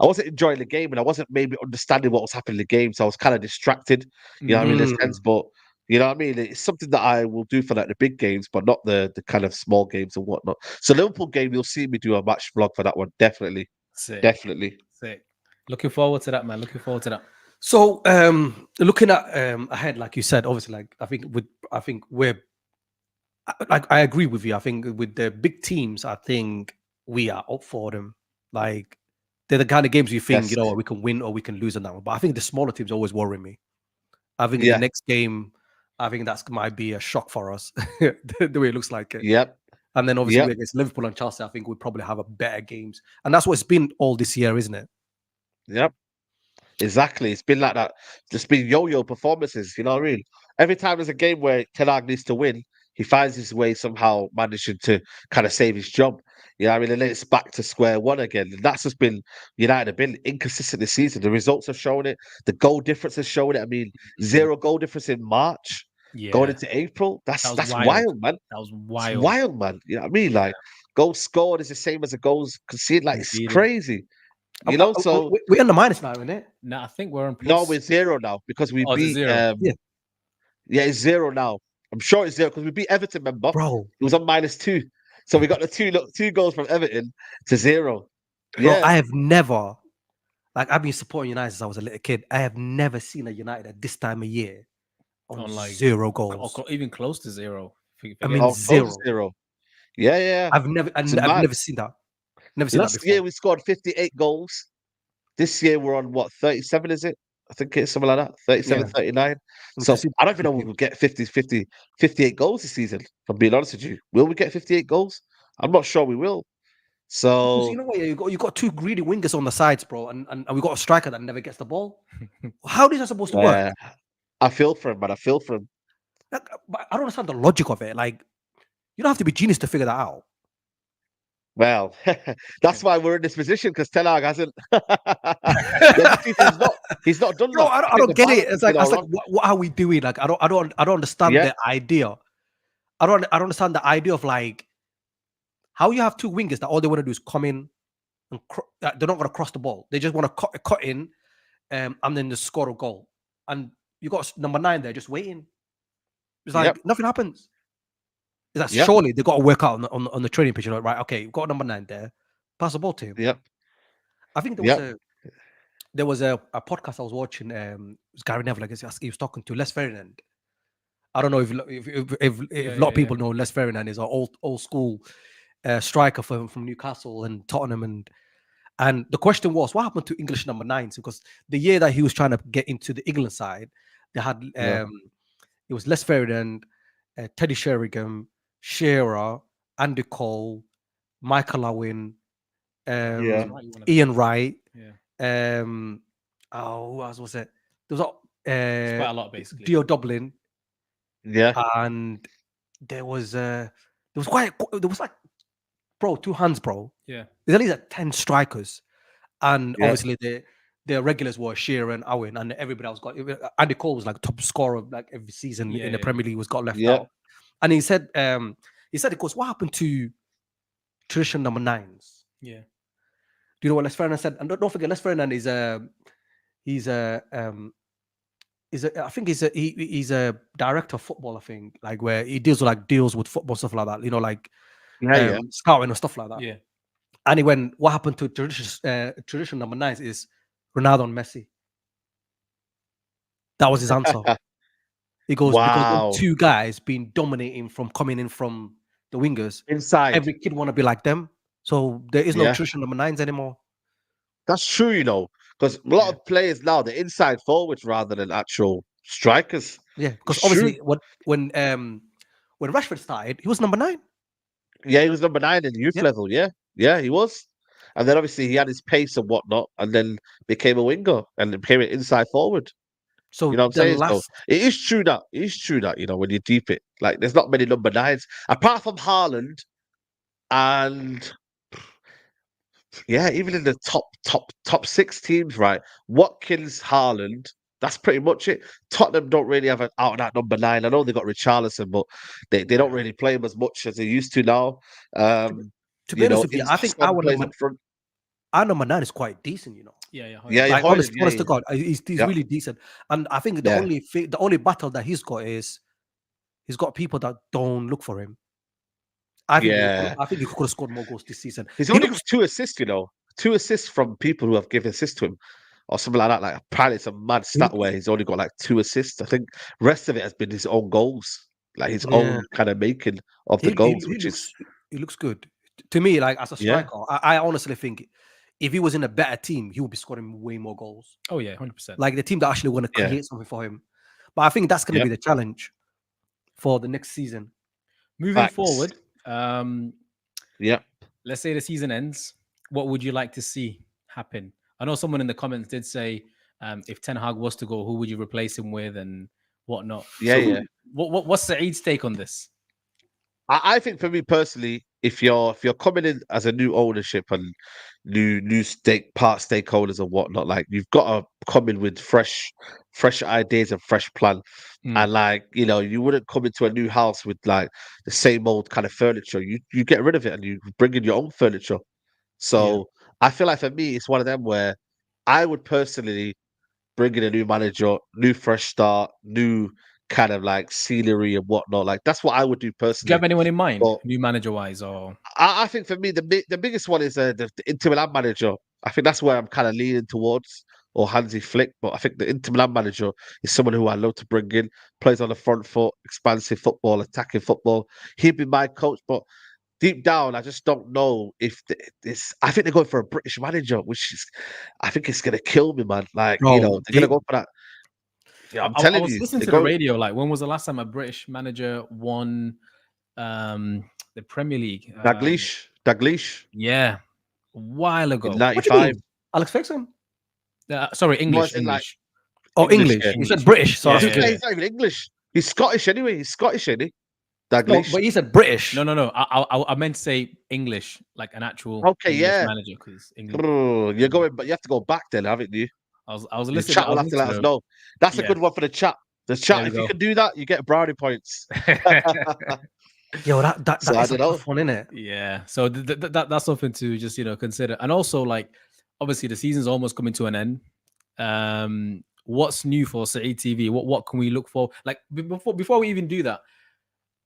wasn't enjoying the game, and I wasn't maybe understanding what was happening in the game, so I was kind of distracted. You know what I mean, in a sense, but. You know what I mean? It's something that I will do for like the big games, but not the kind of small games and whatnot. So Liverpool game, you'll see me do a match vlog for that one. Definitely. Sick. Definitely. Sick. Looking forward to that, man. Looking forward to that. So looking at ahead, like you said, obviously, like I think we're like I agree with you. I think with the big teams, I think we are up for them. Like they're the kind of games you think, we can win or we can lose on that one. But I think the smaller teams always worry me. I think in the next game, I think that might be a shock for us, the way it looks like it. Yep. And then obviously against Liverpool and Chelsea, I think we probably have a better games. And that's what it's been all this year, isn't it? Yep. Exactly. It's been like that. It's been yo-yo performances, you know what I mean? Every time there's a game where Ten Hag needs to win, he finds his way somehow managing to kind of save his job. You know what I mean? And then it's back to square one again. And that's just been, United have been inconsistent this season. The results have shown it. The goal difference has shown it. I mean, 0 goal difference in March. Going into April. That's wild, man. That was wild. It's wild, man. You know what I mean? Like, goals scored is the same as the goals conceded. Like, it's crazy. You know, so we're on the minus now, isn't it? No, I think we're on plus. No, we're 0 now because we beat. It's 0 now. I'm sure it's 0 because we beat Everton. Remember, bro, it was on -2, so we got the two goals from Everton to 0. Bro, I have never, like, I've been supporting United since I was a little kid. I have never seen a United at this time of year on like 0 goals, or even close to 0. I mean, 0. Yeah. I've never seen that. Never seen that before. Last year we scored 58 goals. This year we're on 37, is it? I think it's something like that, 37, 39. So I don't even know if we'll get 58 goals this season, if I'm being honest with you. Will we get 58 goals? I'm not sure we will. So you know what? You got 2 greedy wingers on the sides, bro, and we got a striker that never gets the ball. How is that supposed to work? I feel for him, man. I feel for him. Like, but I don't understand the logic of it. Like, you don't have to be genius to figure that out. Well, that's why we're in this position, because Ten Hag hasn't. he's not done that. I don't get it. It's like, what are we doing? Like, I don't understand the idea. I don't understand the idea of like how you have two wingers that all they want to do is come in and they're not going to cross the ball. They just want to cut in, and then just score a goal. And you got number 9 there just waiting. It's like nothing happens. It's like surely they got to work out on the training pitch. You know, right? Okay, you've got number 9 there. Pass the ball to him. Yep. I think there was a podcast I was watching. It was Gary Neville. I guess he was talking to Les Ferdinand. I don't know if a lot of people know Les Ferdinand is an old school striker from Newcastle and Tottenham, and the question was, what happened to English number 9s? Because the year that he was trying to get into the England side, they had it was Les Ferdinand, Teddy Sheringham, Shearer, Andy Cole, Michael Owen, Ian Wright. Who else was it? There was quite a lot, basically. Dio Dublin. And there was like, bro, 2 hands, bro. Yeah. There's at least like 10 strikers. And obviously the regulars were Shearer and Owen, and everybody else got. Andy Cole was like top scorer like every season in the Premier League, was got left out. And he said, of course, what happened to traditional number 9s? Yeah. Do you know what Les Ferdinand said? And don't forget, Les Ferdinand is I think he's a director of football. I think like where he deals with football stuff like that. You know, like scouting and stuff like that. Yeah. And he went, what happened to traditional number 9s is Ronaldo and Messi. That was his answer. He goes, because the 2 guys been dominating from coming in from the wingers inside. Every kid want to be like them. So there is no traditional number 9s anymore. That's true, you know, because a lot of players now, they're inside forwards rather than actual strikers. Yeah, because obviously when Rashford started, he was number 9. Yeah, he was number 9 in youth level. Yeah, he was. And then obviously he had his pace and whatnot, and then became a winger and became an inside forward. So you know what I'm saying? So it is true that, you know, when you deep it, like there's not many number 9s apart from Haaland, and even in the top 6 teams, right? Watkins, Haaland, that's pretty much it. Tottenham don't really have an out and out number 9. I know they got Richarlison, but they don't really play him as much as they used to now. To be honest with you, I think our number 9 is quite decent, you know. Yeah. Like, honest to God, he's really decent. And I think the only battle that he's got is he's got people that don't look for him. I think he could have scored more goals this season. He's only got 2 assists, you know. 2 assists from people who have given assists to him, or something like that. Like apparently it's a mad stat where he's only got like 2 assists. I think rest of it has been his own goals, like his own kind of making of the goals, he looks good to me. Like as a striker, I honestly think if he was in a better team, he would be scoring way more goals. Oh yeah, 100%. Like the team that actually want to create something for him. But I think that's going to be the challenge for the next season. Moving forward, let's say the season ends. What would you like to see happen? I know someone in the comments did say, if Ten Hag was to go, who would you replace him with and whatnot? What's Saeed's take on this? I think for me personally, if you're coming in as a new ownership and new stakeholders and whatnot, like you've got to come in with fresh ideas and fresh plan. And like, you know, you wouldn't come into a new house with like the same old kind of furniture. You get rid of it and you bring in your own furniture. So I feel like for me, it's one of them where I would personally bring in a new manager, new fresh start, new kind of like scenery and whatnot. Like that's what I would do personally. Do you have anyone in mind, new manager wise? Or I think for me the biggest one is the Inter Milan manager. I think that's where I'm kind of leaning towards, or Hansi Flick. But I think the Inter Milan manager is someone who I love to bring in, plays on the front foot, expansive football, attacking football. He'd be my coach, but deep down, I just don't know if this. I think they're going for a British manager, which is, I think it's gonna kill me, man. Like you know, they're gonna go for that. Yeah, I'm telling you. I was listening to the radio. Like, when was the last time a British manager won the Premier League? Dalglish. Yeah, a while ago. In 95. Alex Ferguson. Sorry, English. English. English. You said British. So he's not even English. He's Scottish anyway. He's Scottish, isn't he? Dalglish. No, but he said British. No. I meant to say English, like an actual English manager. Because you're going, but you have to go back then, haven't you? I was listening. The chat will have to let us know. That's a good one for the chat. The chat, if you can do that, you get brownie points. Yo, that So is a tough one, isn't it? Yeah. So that's something to just consider. And also, like, obviously the season's almost coming to an end. What's new for Saeed TV? What can we look for? Like before we even do that,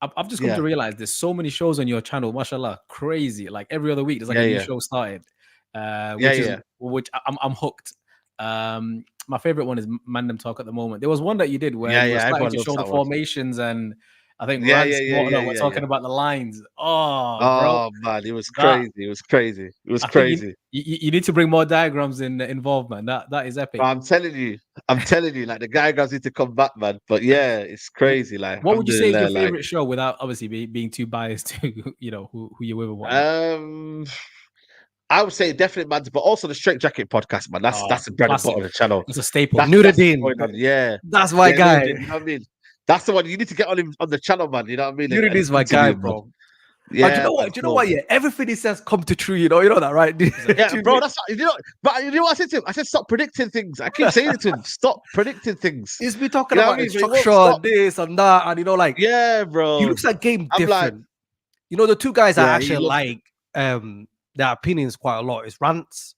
I've just come to realize there's so many shows on your channel, mashallah, crazy. Like every other week, there's like a new show started. Which I'm hooked. My favorite one is Mandem Talk at the moment. There was one that you did where you were starting to show the formations, and I think we're talking about the lines. Bro, man, it was crazy. It was crazy. It was crazy. You need to bring more diagrams involved, man. That is epic. But I'm telling you, like the diagrams need to come back, man. But yeah, it's crazy. Like, what would you say is your favorite show without obviously being too biased to who you're with or what? I would say definitely, man, but also the Straight Jacket podcast, man. That's the bread and butter of the channel. It's a staple. Nuruddin, that's my guy. You know what I mean? That's the one you need to get on him on the channel, man. You know what I mean? Nuruddin's my guy, bro. Yeah, do you know what? Do you know what? Yeah, everything he says come to true. You know that, right? Yeah, bro. That's But you know what I said to him? I said stop predicting things. I keep saying it to him. Stop predicting things. He's been talking about structure, this and that, and bro. He looks at game different. Like, the two guys I actually like their opinions quite a lot is Rants,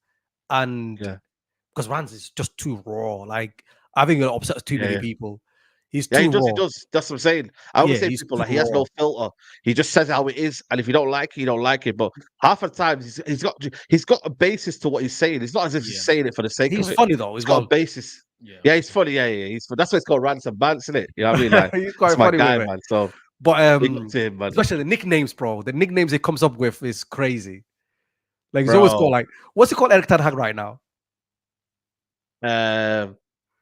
and because Rants is just too raw. Like I think it upsets too many people. He's too raw. He does. That's what I'm saying. I always say to people like he has no filter. He just says how it is, and if you don't like it, you don't like it. But half the time he's got a basis to what he's saying. It's not as if he's saying it for the sake of it. He's funny though. He's got a basis. Yeah, he's funny. Yeah. That's why it's called Rants and Bants, isn't it? You know what I mean? Like, he's quite funny, my guy, man. So, but him, man. Especially the nicknames, bro. The nicknames he comes up with is crazy. Like he's always called what's he called Eric Ten Hag right now?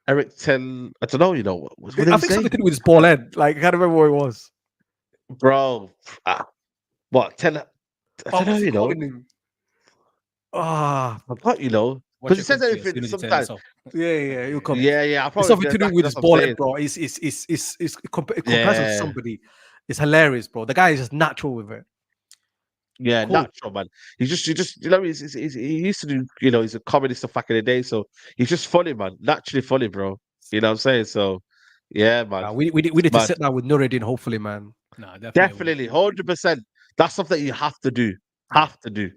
Eric Ten, I don't know. What I think something to do with his ball head. Like I can't remember what it was. Bro, what 10? I don't know. Because he says everything sometimes. Yeah, he'll come. Yeah. It's something to do with his ball head, bro. It's comparison to somebody. It's hilarious, bro. The guy is just natural with it. Yeah, cool. Natural, man. He just he used to do, he's a comedy stuff back in the day, so he's just funny, man. Naturally funny, bro. You know what I'm saying? So, yeah, man. We need to sit down with Nuruddin, hopefully, man. No, definitely, 100%. That's something you have to do. Have to do.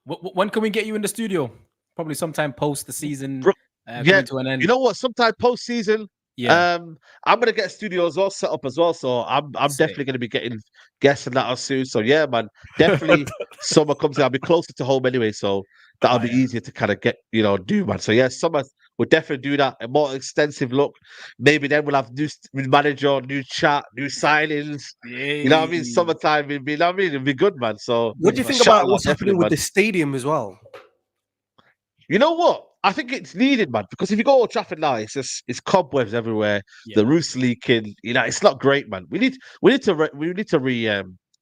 When can we get you in the studio? Probably sometime post the season. To an end. You know what? Sometime post season. Yeah. I'm gonna get studios all set up as well, so I'm definitely gonna be getting guests and that soon. So yeah, man, definitely summer comes in. I'll be closer to home anyway, so that'll be easier to kind of get do, man. So yeah, summer we'll definitely do that. A more extensive look. Maybe then we'll have new manager, new chat, new signings. You know what I mean? Summertime, it'll be good, man. So what do you think about what's happening with the stadium as well? You know what? I think it's needed, man, because if you go Old Trafford now, it's cobwebs everywhere. The roof's leaking. It's not great, man. We need to revamp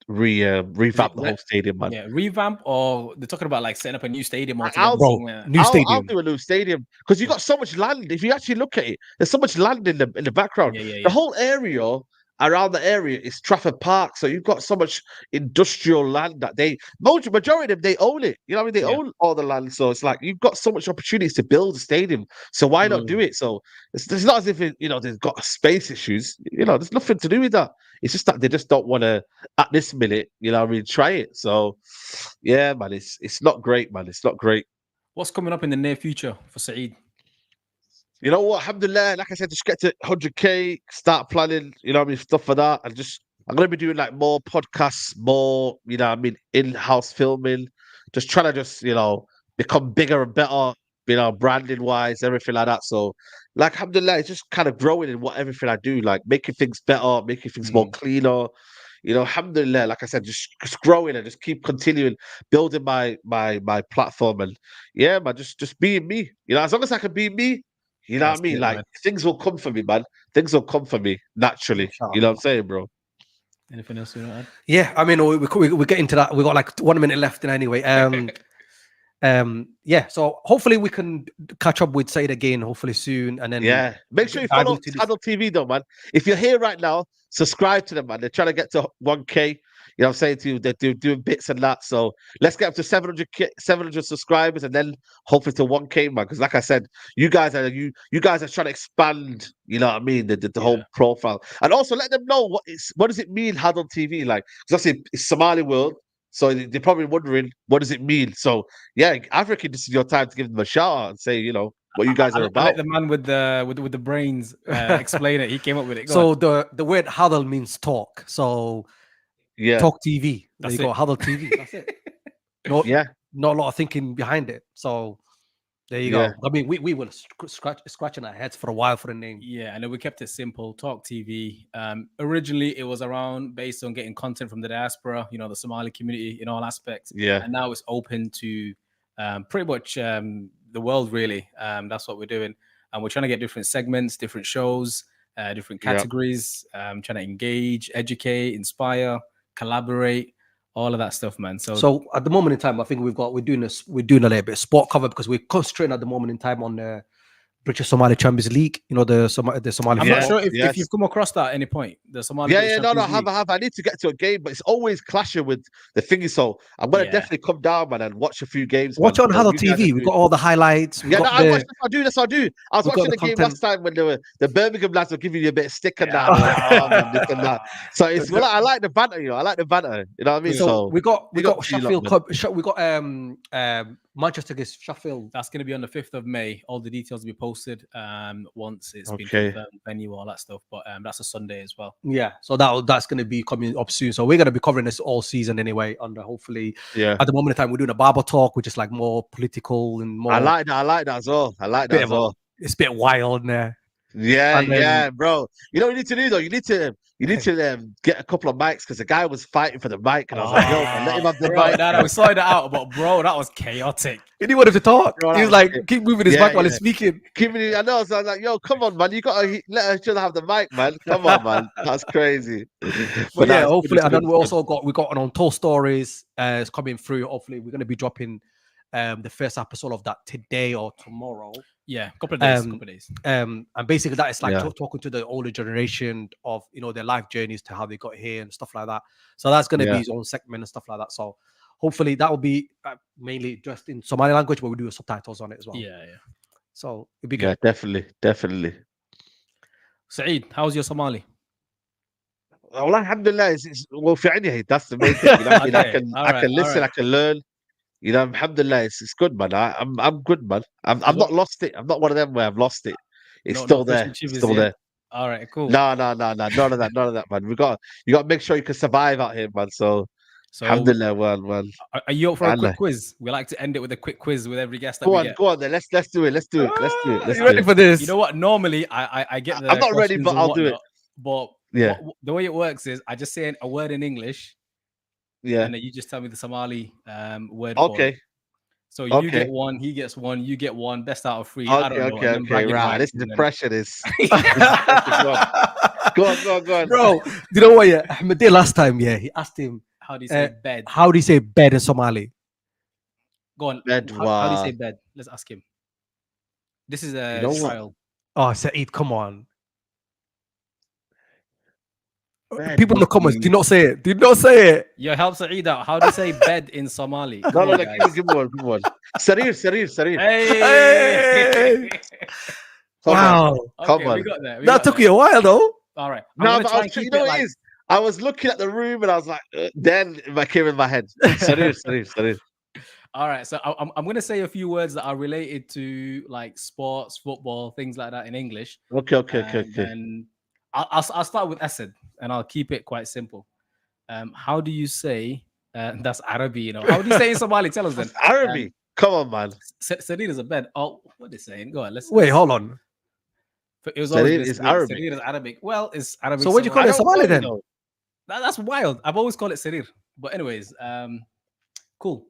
the whole stadium, man. Yeah, revamp, or they're talking about like setting up a new stadium or I'll do a new stadium because you got so much land. If you actually look at it, there's so much land in the background. The whole area around the area is Trafford Park, so you've got so much industrial land that majority of them they own it. You know what I mean? They own all the land, so it's like you've got so much opportunities to build a stadium. So why not do it? So it's not as if they've got space issues. There's nothing to do with that. It's just that they just don't want to at this minute. Try it. So yeah, man, it's not great, man. It's not great. What's coming up in the near future for Saeed? You know what? Alhamdulillah, like I said, just get to 100K, start planning, stuff for that. And I'm going to be doing like more podcasts, more, in-house filming, just trying to become bigger and better, branding wise, everything like that. So, like, alhamdulillah, it's just kind of growing in everything I do, like making things better, making things more cleaner. Alhamdulillah, like I said, just growing and just keep continuing building my platform. And yeah, man, just being me. As long as I can be me, you know what I mean? Like, man. Things will come for me, man. Things will come for me naturally. You know what I'm saying, bro? Anything else you want to add? Yeah, I mean, we get into that. We got like 1 minute left in anyway. Yeah, so hopefully we can catch up with Saeed again, hopefully soon. And then make sure you follow Hadal TV though, man. If you're here right now, subscribe to them, man. They're trying to get to 1K. know what I'm saying to you, they're doing bits and that. So let's get up to 700 subscribers, and then hopefully to 1K, man. Because like I said, you guys are trying to expand. You know what I mean? The whole profile, and also let them know what does it mean, Hadal TV? Like, because obviously it's Somali world. So they're probably wondering, what does it mean? So yeah, I reckon this is your time to give them a shout out and say, you know, what you guys are about. I'll let the man with the brains explain it. He came up with it. So the word Hadal means talk. So yeah, talk TV. There That's you go, it. Hadal TV. That's it. Not a lot of thinking behind it. So there you go. I mean, we were scratching our heads for a while for the name. Yeah, and then we kept it simple. Talk TV. Originally, it was around based on getting content from the diaspora, you know, the Somali community in all aspects. Yeah. And now it's open to pretty much the world, really. That's what we're doing. And we're trying to get different segments, different shows, different categories, trying to engage, educate, inspire, collaborate. All of that stuff, man. So at the moment in time, I think we're doing a little bit of sport cover because we're concentrating at the moment in time on the British Somali Champions League. You know, the Somali. I'm not sure if you've come across that at any point. The Somali. No, I have. I need to get to a game, but it's always clashing with the thingy. So I'm gonna definitely come down, man, and watch a few games. Watch on Huddle TV. We've got all the highlights. I do. I was watching the game last time when the Birmingham lads were giving you a bit of stick and that, this and that. So it's I like the banter, you know. I like the banter. You know what I mean? So we got Sheffield Cup. We got Manchester against Sheffield. That's going to be on the 5th of May. All the details will be posted once it's been confirmed, venue, all that stuff. But that's a Sunday as well. Yeah, so that's going to be coming up soon. So we're going to be covering this all season anyway. Hopefully, at the moment in time, we're doing a barber talk, which is like more political and more. I like that as well. It's a bit wild in there. Yeah, bro. You know what you need to do though? You need to get a couple of mics because the guy was fighting for the mic, and I was like, "Yo, man, let him have the mic." No, we sorted it out, but bro, that was chaotic. He didn't want him to talk. He was like, "Keep moving his mic while he's speaking." I know. So I was like, "Yo, come on, man, you gotta let each other have the mic, man. Come on, man, that's crazy." But yeah, hopefully, and then we got an Untold Stories. It's coming through. Hopefully, we're gonna be dropping the first episode of that today or tomorrow. Yeah, couple of days. And basically that is like talking to the older generation of, you know, their life journeys to how they got here and stuff like that. So that's going to be his own segment and stuff like that. So hopefully that will be mainly just in Somali language, but we do subtitles on it as well. Yeah. So it'd be good. Yeah, definitely. Saeed, how's your Somali? Well, alhamdulillah, well, that's the main thing. You know? I can listen, I can learn. You know, alhamdulillah, it's good, man. I'm good, man. I've not lost it. I'm not one of them where I've lost it. It's still there. It's still there. All right, cool. No, none of that, man. You got to make sure you can survive out here, man. So alhamdulillah, man. Are you up for a quick quiz? We like to end it with a quick quiz with every guest. Go on, then. Let's do it. You ready for this? You know what? Normally, I get the. I'm not ready, but I'll do it. But the way it works is I just say a word in English. Yeah. And then you just tell me the Somali word. Okay. So you get one, he gets one, you get one. Best out of 3. I don't know. Okay. Right. This is the pressure. Go on. Bro, you know what? Yeah, Ahmed did last time. Yeah, he asked him. How do you say bed? How do you say bed in Somali? Go on. Bed. How do you say bed? Let's ask him. This is a trial. Oh, Saeed, come on. People in the comments, do not say it. Yo, help Saeed out. How do you say bed in Somali? No, give me one. Sarir. Hey! Wow. Come on. We got there. That took you a while, though. All right. No, but you know what it is? I was looking at the room and I was like, then it came in my head. Sarir. All right. So I'm going to say a few words that are related to like sports, football, things like that in English. Okay. And I'll start with Asad and I'll keep it quite simple. How do you say that's Arabi? You know, how do you say in Somali? Tell us then. Arabi. Come on, man. Sarir is a bed. Oh, what are they saying? Go on. Wait, hold on. It was Sarir is Arabic. Sarir is Arabic. Well, it's Arabic. So what do you call it Somali then? That's wild. I've always called it Sarir. But anyways, cool.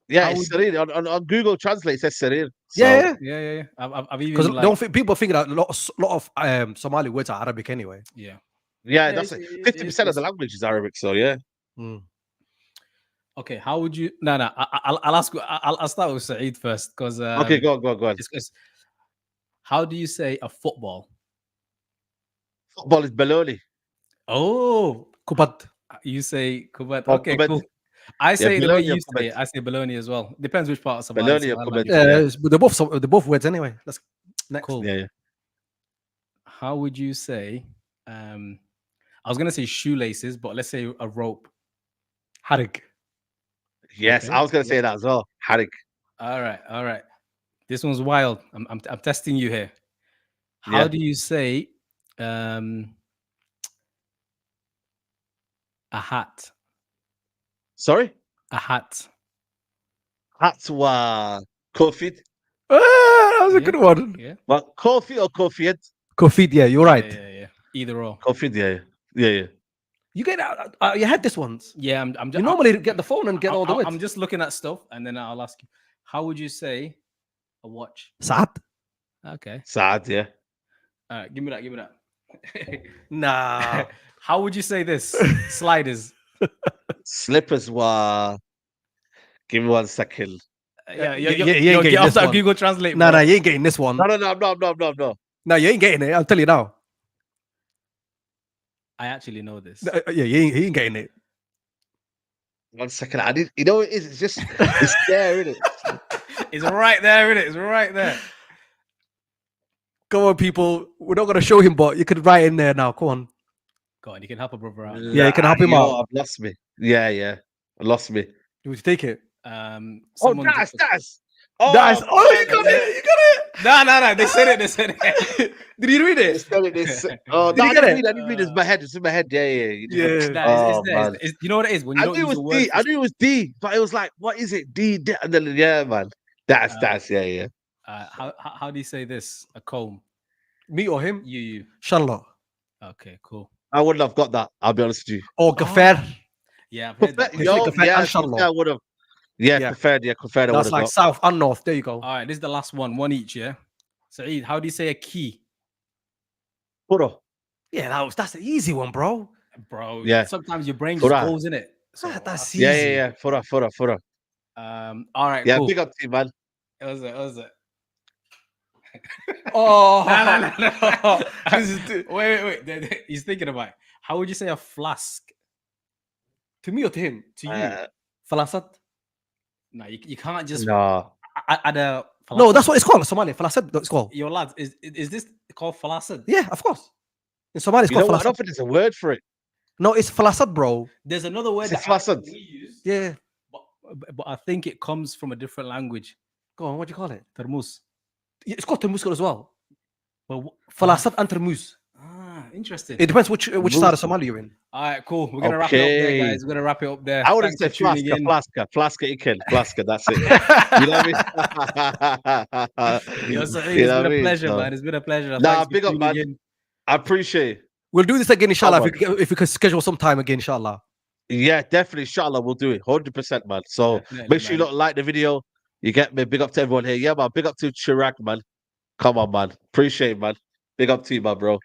Yeah, it's Sarir. On Google Translate, it says Sarir. So, yeah. I've even because don't think people think that a lot of Somali words are Arabic anyway. Yeah, that's 50% of the language is Arabic. So yeah. Okay, how would you? No. I'll ask. I'll start with Saeed first because. Okay, go on. How do you say a football? Football is baloli. Oh, Kupat. You say Kuwait. Okay, cool. I say the way you say it. I say Bologna as well. Depends which part of Somali. Yeah, they're both words anyway. Let's next. Cool. Yeah. How would you say? I was gonna say shoelaces, but let's say a rope. Harig. Yes, okay. I was gonna say that as well. Harig. All right. This one's wild. I'm testing you here. How do you say a hat? Sorry? A hat. Hats were Kofid. That was a good one. Yeah. Well, Kofi or Kofid? Kofid, yeah, you're right. Yeah. Either or. Kofid, yeah. You get out. You had this once. Yeah, I'm just. You normally get the phone and get all the words. I'm just looking at stuff, and then I'll ask you. How would you say a watch? Saad. Okay. Saad, yeah. All right, give me that. Nah. How would you say this? Sliders. Slippers were. Give me 1 second. Yeah, you ain't getting this one. Google Translate. Nah, you ain't getting this one. No. No, you ain't getting it. I'll tell you now. I actually know this. Yeah, he ain't getting it. 1 second. I did. You know what it is? It's just it's there, isn't it? It's right there, isn't it? It's right there. Come on, people. We're not gonna show him, but you could write in there now. Come on. Go on, you can help a brother out. Yeah, you can help him out. I've lost me. Yeah. I lost me. Would you take it? That's. Oh, you got it. No. They said it. Did you read it? Oh, no, I didn't read it. It's in my head. It's in my head. Yeah. It's there. You know what it is? When you don't use the word. I knew it was D, but it was like, what is it? D. And then, yeah, man. That's. Yeah. How do you say this? A comb. Me or him? You. Charlotte. Okay, cool. I wouldn't have got that. I'll be honest with you. Or Gaffer. Yeah, I've heard that. I would have. Yeah, preferred. That's like south and north. There you go. All right, this is the last one each. Yeah. Saeed, how do you say a key? Puro. Yeah, that's the easy one, bro. Yeah. Sometimes your brain just goes in it. So that's easy. Yeah. Fura. All right. Yeah, cool. big up to you, man. It was it. Oh no. Wait. He's thinking about it. How would you say a flask? To me or to him? To you. Falasad? No, you can't just add a no, that's what it's called. Somali. Falasad, it's called. Your lads, is this called falasad? Yeah, of course. In Somali, it's called falasad. I don't think there's a word for it. No, it's falasad, bro. There's another word that falasad. We use. Yeah. But I think it comes from a different language. Go on, what do you call it? Termus. It's called termus as well. But falasad and termus. Interesting. It depends which side of Somali you're in. All right, cool. We're gonna wrap it up there, guys. We're gonna wrap it up there. I would have said flaska. That's it. You know what I mean? It's been a pleasure, man. It's been a pleasure. Nah, big up, man. I appreciate it. We'll do this again, inshallah. If we can schedule some time again, inshallah. Yeah, definitely, inshallah, we'll do it 100%, man. So make sure you like the video. You get me. Big up to everyone here. Yeah, man. Big up to Chirag, man. Come on, man. Appreciate it, man. Big up to you, my bro.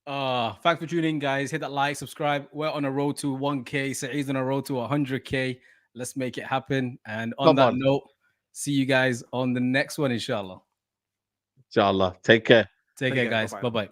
Thanks for tuning in, guys. Hit that like, subscribe. We're on a road to 1K. Saeed's on a road to 100K. Let's make it happen. And on that note, see you guys on the next one, inshallah. Inshallah. Take care. Take care, guys. Bye-bye.